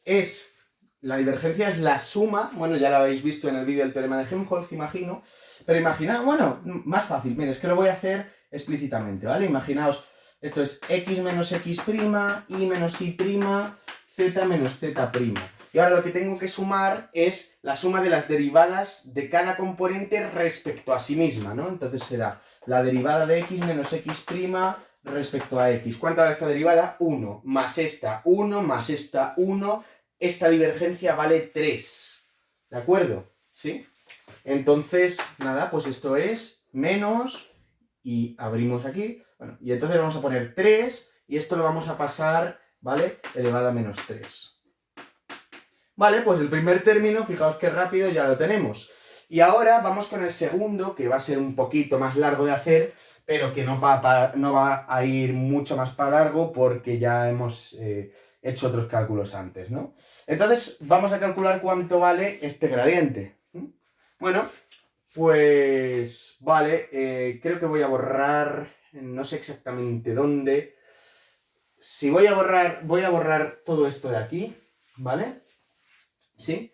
la divergencia es la suma, bueno, ya la habéis visto en el vídeo del teorema de Helmholtz, imagino, pero imaginad, bueno, más fácil, mire, es que lo voy a hacer explícitamente, ¿vale? Imaginaos, esto es x menos x', y menos y', z menos z'. Y ahora lo que tengo que sumar es la suma de las derivadas de cada componente respecto a sí misma, ¿no? Entonces será la derivada de x menos x' respecto a x. ¿Cuánto vale esta derivada? 1, más esta 1, más esta 1. Esta divergencia vale 3. ¿De acuerdo? ¿Sí? Entonces, nada, pues esto es menos, y abrimos aquí, bueno, y entonces vamos a poner 3, y esto lo vamos a pasar, ¿vale? Elevado a menos 3. Vale, pues el primer término, fijaos qué rápido ya lo tenemos. Y ahora vamos con el segundo, que va a ser un poquito más largo de hacer, pero que no va a ir mucho más para largo porque ya hemos hecho otros cálculos antes, ¿no? Entonces, vamos a calcular cuánto vale este gradiente. Bueno, pues vale, creo que voy a borrar, no sé exactamente dónde. Si voy a borrar todo esto de aquí, ¿vale? ¿Sí?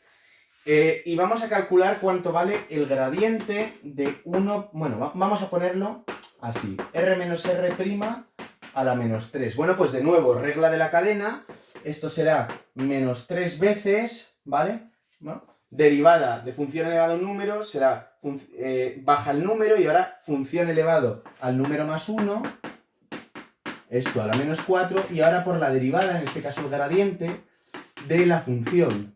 Y vamos a calcular cuánto vale el gradiente de 1, bueno, vamos a ponerlo así, r menos r' a la menos 3. Bueno, pues de nuevo, regla de la cadena, esto será menos 3 veces, ¿vale? ¿No? Derivada de función elevada a un número será, baja el número y ahora función elevado al número más 1, esto a la menos 4, y ahora por la derivada, en este caso el gradiente, de la función,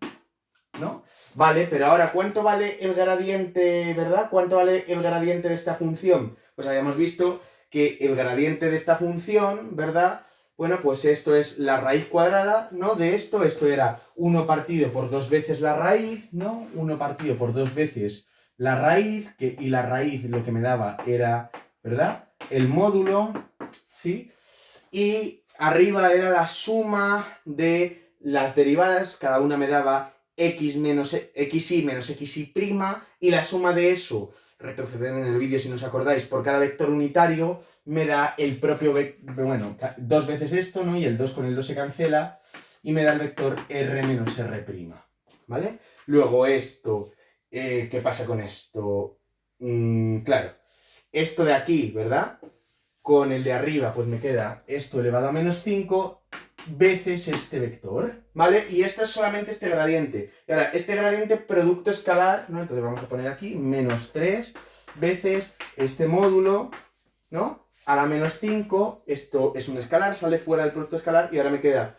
¿no? Vale, pero ahora, ¿cuánto vale el gradiente, verdad? ¿Cuánto vale el gradiente de esta función? Pues habíamos visto que el gradiente de esta función, ¿verdad? Bueno, pues esto es la raíz cuadrada, ¿no? De esto era 1 partido por 2 veces la raíz, ¿no? 1 partido por 2 veces la raíz, y la raíz lo que me daba era, ¿verdad? El módulo, ¿sí? Y arriba era la suma de las derivadas, cada una me daba x menos xy menos xy', y la suma de eso, retroceder en el vídeo si no os acordáis, por cada vector unitario me da el propio vector, bueno, 2 veces esto, ¿no? Y el 2 con el 2 se cancela, y me da el vector r menos r', ¿vale? Luego esto, ¿qué pasa con esto? Claro, esto de aquí, ¿verdad? Con el de arriba, pues me queda esto elevado a menos 5 veces este vector, ¿vale? Y esto es solamente este gradiente. Y ahora, este gradiente producto escalar, ¿no? Entonces vamos a poner aquí menos 3 veces este módulo, ¿no? A la menos 5, esto es un escalar, sale fuera del producto escalar y ahora me queda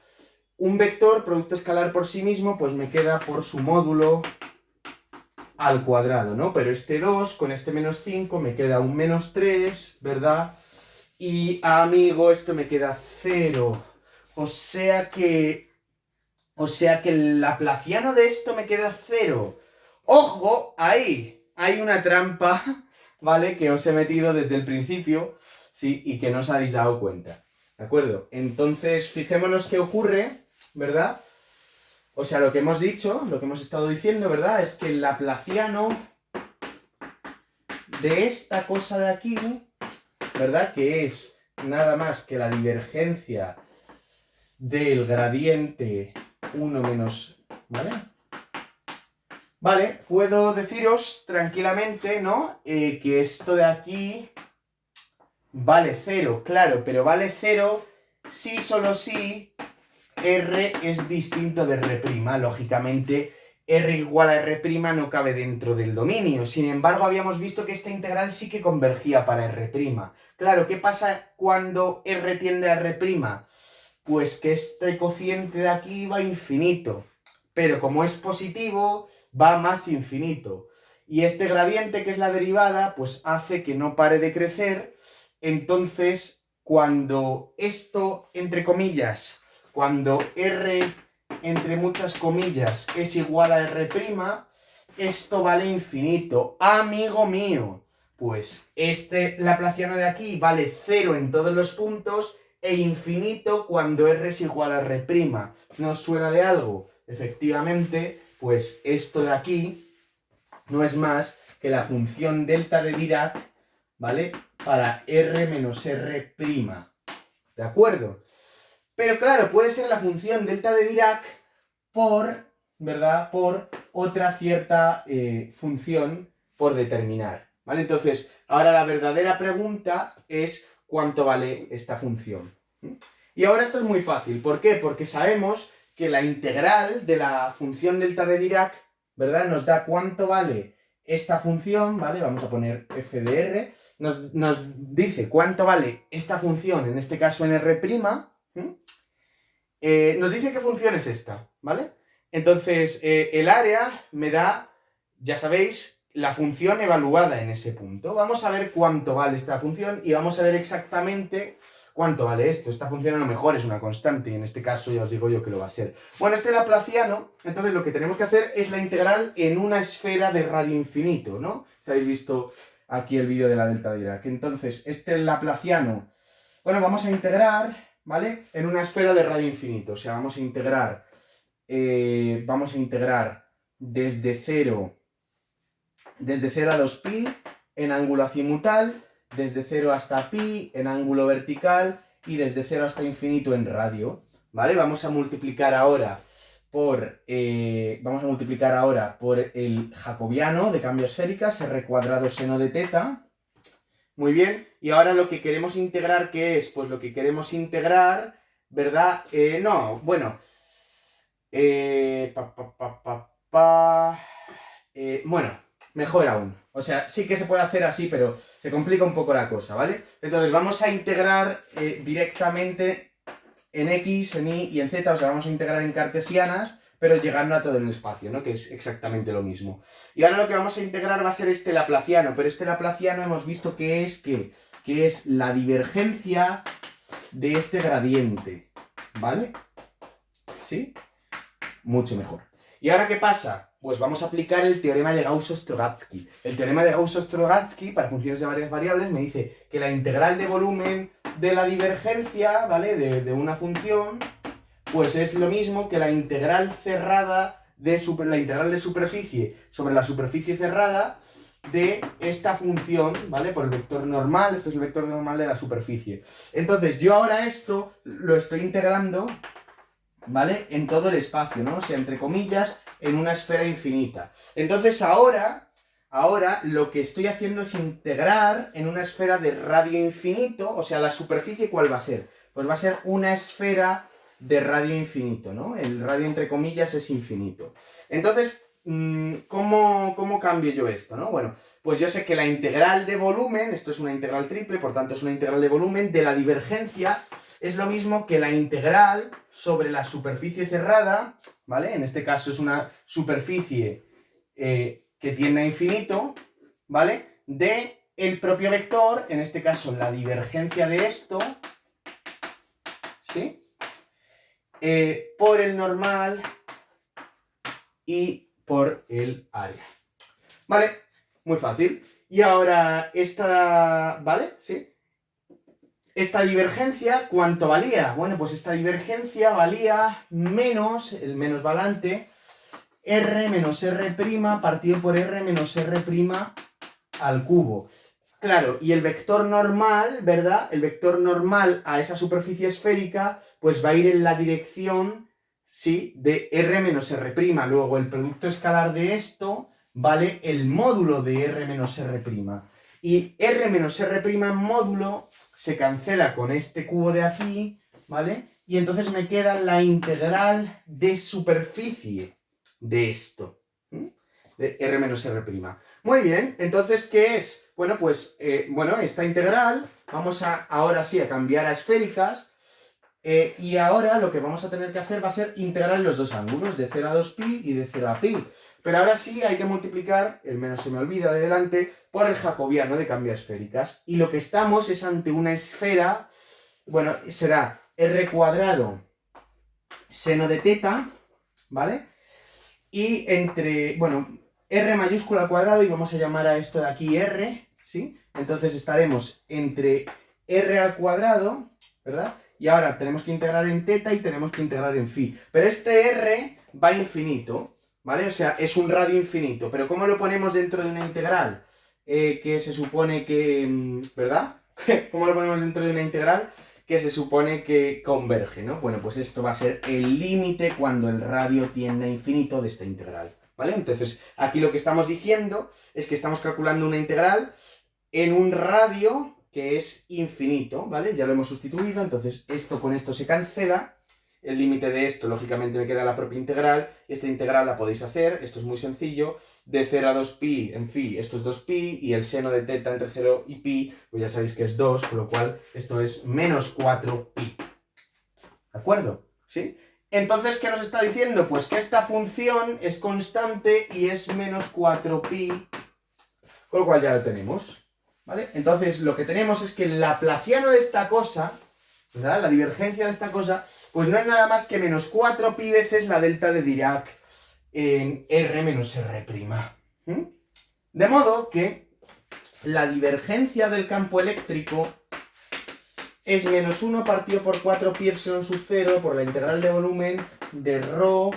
un vector, producto escalar por sí mismo, pues me queda por su módulo al cuadrado, ¿no? Pero este 2 con este menos 5 me queda un menos 3, ¿verdad? Y, amigo, esto me queda 0. O sea que el laplaciano de esto me queda 0. ¡Ojo! Ahí hay una trampa, ¿vale? Que os he metido desde el principio, ¿sí? Y que no os habéis dado cuenta, ¿de acuerdo? Entonces, fijémonos qué ocurre, ¿verdad? O sea, lo que hemos dicho, lo que hemos estado diciendo, ¿verdad? Es que el laplaciano de esta cosa de aquí, ¿verdad? Que es nada más que la divergencia del gradiente 1 menos, ¿vale? Vale, puedo deciros tranquilamente, ¿no? Que esto de aquí vale 0, claro, pero vale 0 si solo si R es distinto de R', lógicamente R igual a R' no cabe dentro del dominio. Sin embargo, habíamos visto que esta integral sí que convergía para R'. Claro, ¿qué pasa cuando R tiende a R'? Pues que este cociente de aquí va infinito. Pero como es positivo, va más infinito. Y este gradiente, que es la derivada, pues hace que no pare de crecer. Entonces, cuando esto, entre comillas, cuando R entre muchas comillas es igual a R', esto vale infinito. Amigo mío, pues este laplaciano de aquí vale 0 en todos los puntos e infinito cuando R es igual a R'. ¿No os suena de algo? Efectivamente, pues esto de aquí no es más que la función delta de Dirac, ¿vale? Para R menos R'. ¿De acuerdo? Pero claro, puede ser la función delta de Dirac por, ¿verdad? Por otra cierta función por determinar, ¿vale? Entonces, ahora la verdadera pregunta es ¿cuánto vale esta función? Y ahora esto es muy fácil. ¿Por qué? Porque sabemos que la integral de la función delta de Dirac, ¿verdad? Nos da cuánto vale esta función, ¿vale? Vamos a poner f de r. Nos dice cuánto vale esta función, en este caso en R'. Nos dice qué función es esta, ¿vale? Entonces, el área me da, ya sabéis, la función evaluada en ese punto. Vamos a ver cuánto vale esta función y vamos a ver exactamente cuánto vale esto. Esta función a lo mejor es una constante y en este caso ya os digo yo que lo va a ser. Bueno, este laplaciano, entonces lo que tenemos que hacer es la integral en una esfera de radio infinito, ¿no? Si habéis visto aquí el vídeo de la delta de Dirac. Entonces, este laplaciano, bueno, vamos a integrar, ¿vale? En una esfera de radio infinito. O sea, vamos a integrar desde 0 a 2pi en ángulo azimutal, desde 0 hasta pi en ángulo vertical y desde 0 hasta infinito en radio, ¿vale? Vamos a multiplicar ahora por el jacobiano de cambio esféricas, r cuadrado seno de teta. Muy bien, y ahora lo que queremos integrar, ¿qué es? Pues lo que queremos integrar, ¿verdad? Bueno, mejor aún. O sea, sí que se puede hacer así, pero se complica un poco la cosa, ¿vale? Entonces vamos a integrar directamente en X, en Y y en Z, o sea, vamos a integrar en cartesianas, pero llegando a todo el espacio, ¿no? Que es exactamente lo mismo. Y ahora lo que vamos a integrar va a ser este laplaciano, pero este laplaciano hemos visto que es la divergencia de este gradiente, ¿vale? ¿Sí? Mucho mejor. ¿Y ahora qué pasa? Pues vamos a aplicar el teorema de Gauss-Strogatsky. El teorema de Gauss-Strogatsky, para funciones de varias variables, me dice que la integral de volumen de la divergencia, ¿vale? De una función, pues es lo mismo que la integral cerrada la integral de superficie sobre la superficie cerrada de esta función, ¿vale? Por el vector normal, este es el vector normal de la superficie. Entonces, yo ahora esto lo estoy integrando, ¿vale? En todo el espacio, ¿no? O sea, entre comillas, en una esfera infinita. Entonces, ahora lo que estoy haciendo es integrar en una esfera de radio infinito, o sea, la superficie, ¿cuál va a ser? Pues va a ser una esfera de radio infinito, ¿no? El radio entre comillas es infinito. Entonces, ¿cómo cambio yo esto, no? Bueno, pues yo sé que la integral de volumen, esto es una integral triple, por tanto es una integral de volumen, de la divergencia es lo mismo que la integral sobre la superficie cerrada, ¿vale? En este caso es una superficie que tiende a infinito, ¿vale? De el propio vector, en este caso la divergencia de esto, ¿sí? Por el normal y por el área. ¿Vale? Muy fácil. Y ahora esta, ¿vale? ¿Sí? Esta divergencia, ¿cuánto valía? Bueno, pues esta divergencia valía menos, el menos valante, r menos r' partido por r menos r' al cubo. Claro, y el vector normal, ¿verdad? El vector normal a esa superficie esférica, pues va a ir en la dirección, ¿sí? De r menos r'. Luego, el producto escalar de esto vale el módulo de r menos r'. Y r menos r' en módulo se cancela con este cubo de aquí, ¿vale? Y entonces me queda la integral de superficie de esto, de r menos r'. Muy bien, entonces, ¿qué es? Bueno, pues, esta integral, vamos ahora sí a cambiar a esféricas, y ahora lo que vamos a tener que hacer va a ser integrar los dos ángulos, de 0 a 2pi y de 0 a pi. Pero ahora sí hay que multiplicar, el menos se me olvida de delante, por el jacobiano de cambio a esféricas. Y lo que estamos es ante una esfera, bueno, será r cuadrado seno de teta, ¿vale? Y entre, bueno, R mayúscula al cuadrado, y vamos a llamar a esto de aquí R, ¿sí? Entonces estaremos entre R al cuadrado, ¿verdad? Y ahora tenemos que integrar en teta y tenemos que integrar en phi. Pero este R va a infinito, ¿vale? O sea, es un radio infinito. Pero ¿cómo lo ponemos dentro de una integral? Que se supone que, ¿verdad? ¿Cómo lo ponemos dentro de una integral? Que se supone que converge, ¿no? Bueno, pues esto va a ser el límite cuando el radio tiende a infinito de esta integral, ¿vale? Entonces, aquí lo que estamos diciendo es que estamos calculando una integral en un radio que es infinito, ¿vale? Ya lo hemos sustituido, entonces esto con esto se cancela, el límite de esto, lógicamente, me queda la propia integral, esta integral la podéis hacer, esto es muy sencillo, de 0 a 2pi en phi, esto es 2pi, y el seno de teta entre 0 y pi, pues ya sabéis que es 2, con lo cual esto es menos 4pi. ¿De acuerdo? ¿Sí? Entonces, ¿qué nos está diciendo? Pues que esta función es constante y es menos 4pi, con lo cual ya lo tenemos, ¿vale? Entonces, lo que tenemos es que el laplaciano de esta cosa, ¿verdad? La divergencia de esta cosa, pues no es nada más que menos 4pi veces la delta de Dirac en R menos R'. De modo que la divergencia del campo eléctrico es menos 1 partido por 4pi epsilon sub 0 por la integral de volumen de ρ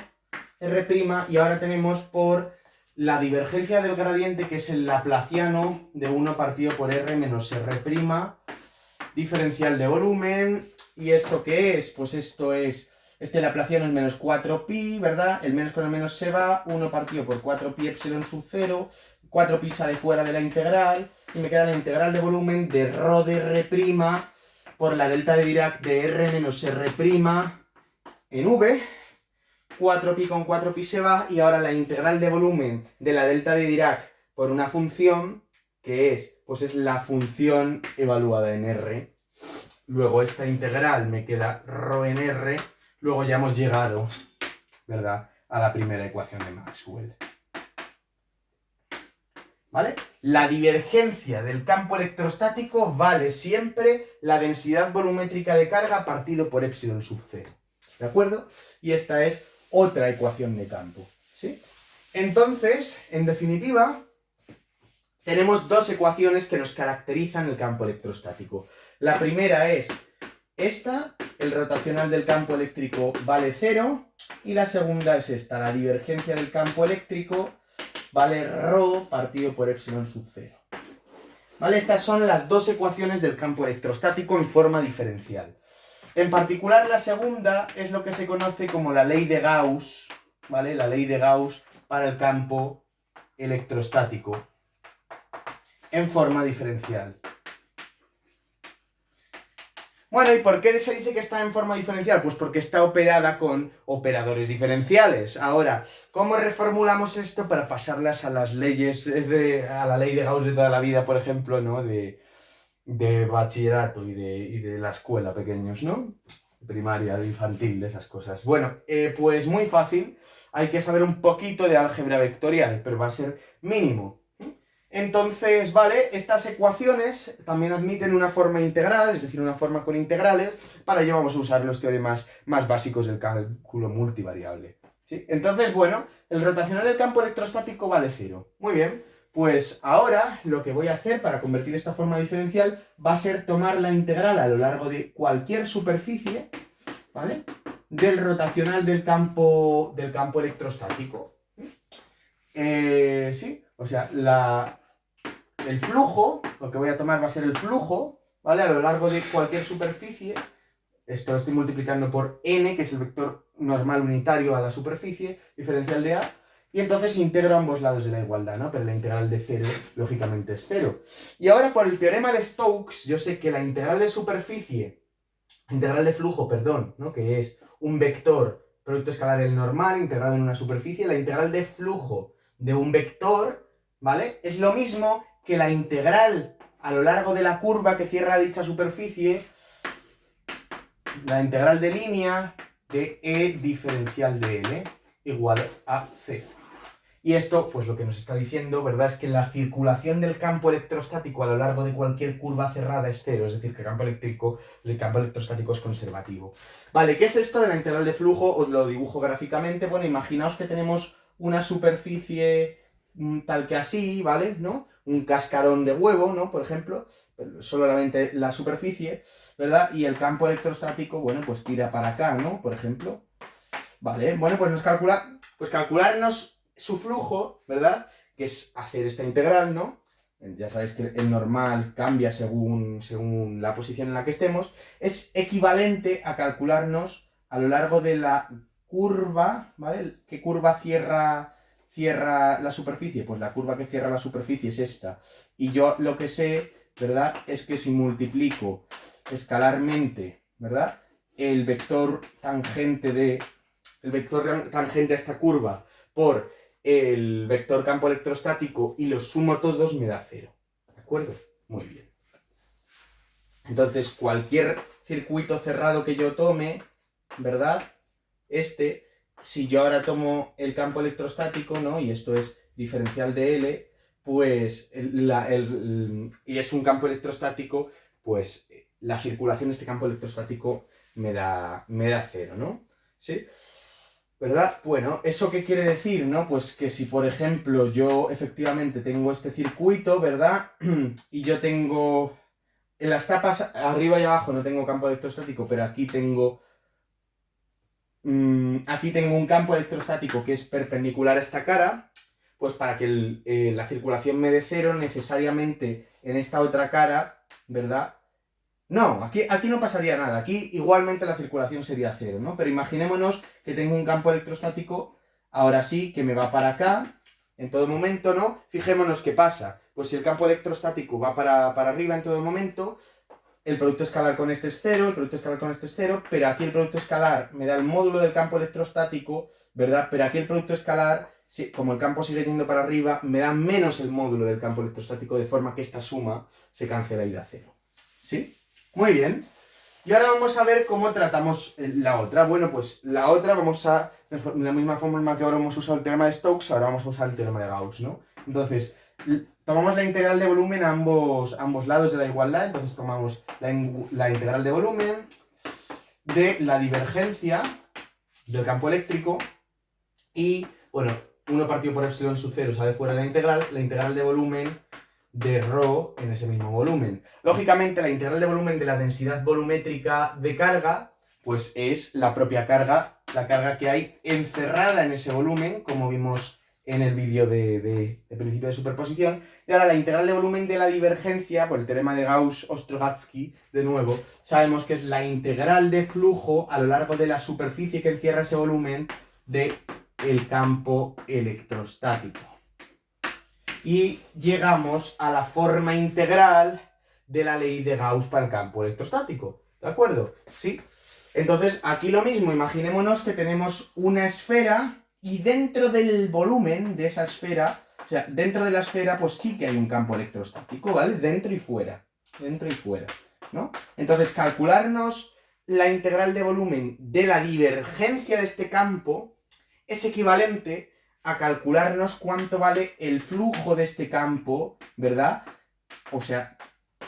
R', y ahora tenemos por la divergencia del gradiente, que es el laplaciano de 1 partido por R menos R', diferencial de volumen. ¿Y esto qué es? Pues esto es, este laplaciano es menos 4pi, ¿verdad? El menos con el menos se va, 1 partido por 4pi epsilon sub 0, 4pi sale fuera de la integral, y me queda la integral de volumen de ρ de R' por la delta de Dirac de R menos R' en V, 4pi con 4pi se va, y ahora la integral de volumen de la delta de Dirac por una función, que es, pues es la función evaluada en R. Luego esta integral me queda ρ en R, luego ya hemos llegado, ¿verdad?, a la primera ecuación de Maxwell. ¿Vale? La divergencia del campo electrostático vale siempre la densidad volumétrica de carga partido por epsilon sub 0. ¿De acuerdo? Y esta es otra ecuación de campo, ¿sí? Entonces, en definitiva, tenemos dos ecuaciones que nos caracterizan el campo electrostático. La primera es esta, el rotacional del campo eléctrico vale 0, y la segunda es esta, la divergencia del campo eléctrico vale ρ partido por epsilon sub 0. ¿Vale? Estas son las dos ecuaciones del campo electrostático en forma diferencial. En particular, la segunda es lo que se conoce como la ley de Gauss, ¿vale? La ley de Gauss para el campo electrostático en forma diferencial. Bueno, ¿y por qué se dice que está en forma diferencial? Pues porque está operada con operadores diferenciales. Ahora, ¿cómo reformulamos esto para pasarlas a las leyes, a la ley de Gauss de toda la vida, por ejemplo, ¿no? De bachillerato y de la escuela, pequeños, ¿no? Primaria, de infantil, de esas cosas. Bueno, pues muy fácil. Hay que saber un poquito de álgebra vectorial, pero va a ser mínimo. Entonces, vale, estas ecuaciones también admiten una forma integral, es decir, una forma con integrales. Para ello vamos a usar los teoremas más básicos del cálculo multivariable, ¿sí? Entonces, bueno, el rotacional del campo electrostático vale 0. Muy bien, pues ahora lo que voy a hacer para convertir esta forma diferencial va a ser tomar la integral a lo largo de cualquier superficie, ¿vale?, del rotacional del campo electrostático. Sí, o sea, el flujo, lo que voy a tomar va a ser el flujo, ¿vale?, a lo largo de cualquier superficie. Esto lo estoy multiplicando por n, que es el vector normal unitario a la superficie, diferencial de a, y entonces integro ambos lados de la igualdad, ¿no? Pero la integral de 0, lógicamente, es 0. Y ahora, por el teorema de Stokes, yo sé que la integral de flujo, ¿no?, que es un vector producto escalar el normal integrado en una superficie, la integral de flujo de un vector, ¿vale?, es lo mismo que la integral a lo largo de la curva que cierra dicha superficie, la integral de línea de E diferencial de L igual a 0. Y esto, pues lo que nos está diciendo, ¿verdad? Es que la circulación del campo electrostático a lo largo de cualquier curva cerrada es cero, es decir, que el campo electrostático es conservativo. Vale, ¿qué es esto de la integral de flujo? Os lo dibujo gráficamente. Bueno, imaginaos que tenemos una superficie tal que así, ¿vale? ¿No? Un cascarón de huevo, ¿no? Por ejemplo, solamente la superficie, ¿verdad? Y el campo electrostático, bueno, pues tira para acá, ¿no? Por ejemplo. Vale, bueno, pues calcularnos su flujo, ¿verdad? Que es hacer esta integral, ¿no? Ya sabéis que el normal cambia según la posición en la que estemos. Es equivalente a calcularnos a lo largo de la curva, ¿vale? ¿Qué curva cierra la superficie? Pues la curva que cierra la superficie es esta. Y yo lo que sé, ¿verdad? Es que si multiplico escalarmente, ¿verdad? El vector tangente a esta curva por el vector campo electrostático y los sumo todos me da 0. ¿De acuerdo? Muy bien. Entonces, cualquier circuito cerrado que yo tome, ¿verdad? Si yo ahora tomo el campo electrostático, ¿no? Y esto es diferencial de L, pues, y es un campo electrostático, pues la circulación de este campo electrostático me da 0, ¿no? ¿Sí? ¿Verdad? Bueno, ¿eso qué quiere decir, no? Pues que si, por ejemplo, yo efectivamente tengo este circuito, ¿verdad? Y yo tengo... En las tapas arriba y abajo no tengo campo electrostático, pero aquí tengo un campo electrostático que es perpendicular a esta cara. Pues para que la circulación me dé 0, necesariamente en esta otra cara, ¿verdad? No, aquí no pasaría nada, aquí igualmente la circulación sería 0, ¿no? Pero imaginémonos que tengo un campo electrostático, ahora sí, que me va para acá, en todo momento, ¿no? Fijémonos qué pasa. Pues si el campo electrostático va para arriba en todo momento, el producto escalar con este es 0, el producto escalar con este es 0, pero aquí el producto escalar me da el módulo del campo electrostático, ¿verdad? Pero aquí el producto escalar, como el campo sigue yendo para arriba, me da menos el módulo del campo electrostático, de forma que esta suma se cancela y da 0. ¿Sí? Muy bien. Y ahora vamos a ver cómo tratamos la otra. Bueno, pues la otra vamos a, de la misma forma que ahora hemos usado el teorema de Stokes, ahora vamos a usar el teorema de Gauss, ¿no? Entonces, tomamos la integral de volumen a ambos lados de la igualdad. Entonces tomamos la integral de volumen de la divergencia del campo eléctrico y, bueno, 1 partido por epsilon sub 0 sale fuera de la integral de volumen de ρ en ese mismo volumen. Lógicamente, la integral de volumen de la densidad volumétrica de carga, pues es la propia carga, la carga que hay encerrada en ese volumen, como vimos en el vídeo de principio de superposición. Y ahora la integral de volumen de la divergencia, por el teorema de Gauss-Ostrogatsky, de nuevo, sabemos que es la integral de flujo a lo largo de la superficie que encierra ese volumen del campo electrostático. Y llegamos a la forma integral de la ley de Gauss para el campo electrostático. ¿De acuerdo? ¿Sí? Entonces, aquí lo mismo. Imaginémonos que tenemos una esfera y dentro del volumen de esa esfera, o sea, dentro de la esfera, pues sí que hay un campo electrostático, ¿vale? Dentro y fuera. Dentro y fuera, ¿no? Entonces, calcularnos la integral de volumen de la divergencia de este campo es equivalente a calcularnos cuánto vale el flujo de este campo, ¿verdad? O sea,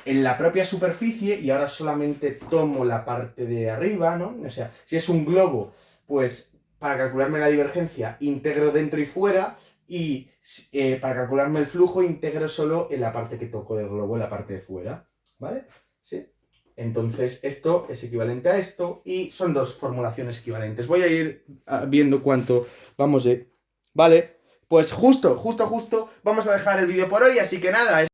en la propia superficie, y ahora solamente tomo la parte de arriba, ¿no? O sea, si es un globo, pues para calcularme la divergencia integro dentro y fuera, y para calcularme el flujo integro solo en la parte que toco del globo, en la parte de fuera, ¿vale? ¿Sí? Entonces esto es equivalente a esto, y son dos formulaciones equivalentes. Voy a ir viendo cuánto vamos a... Vale, pues justo, vamos a dejar el vídeo por hoy, así que nada,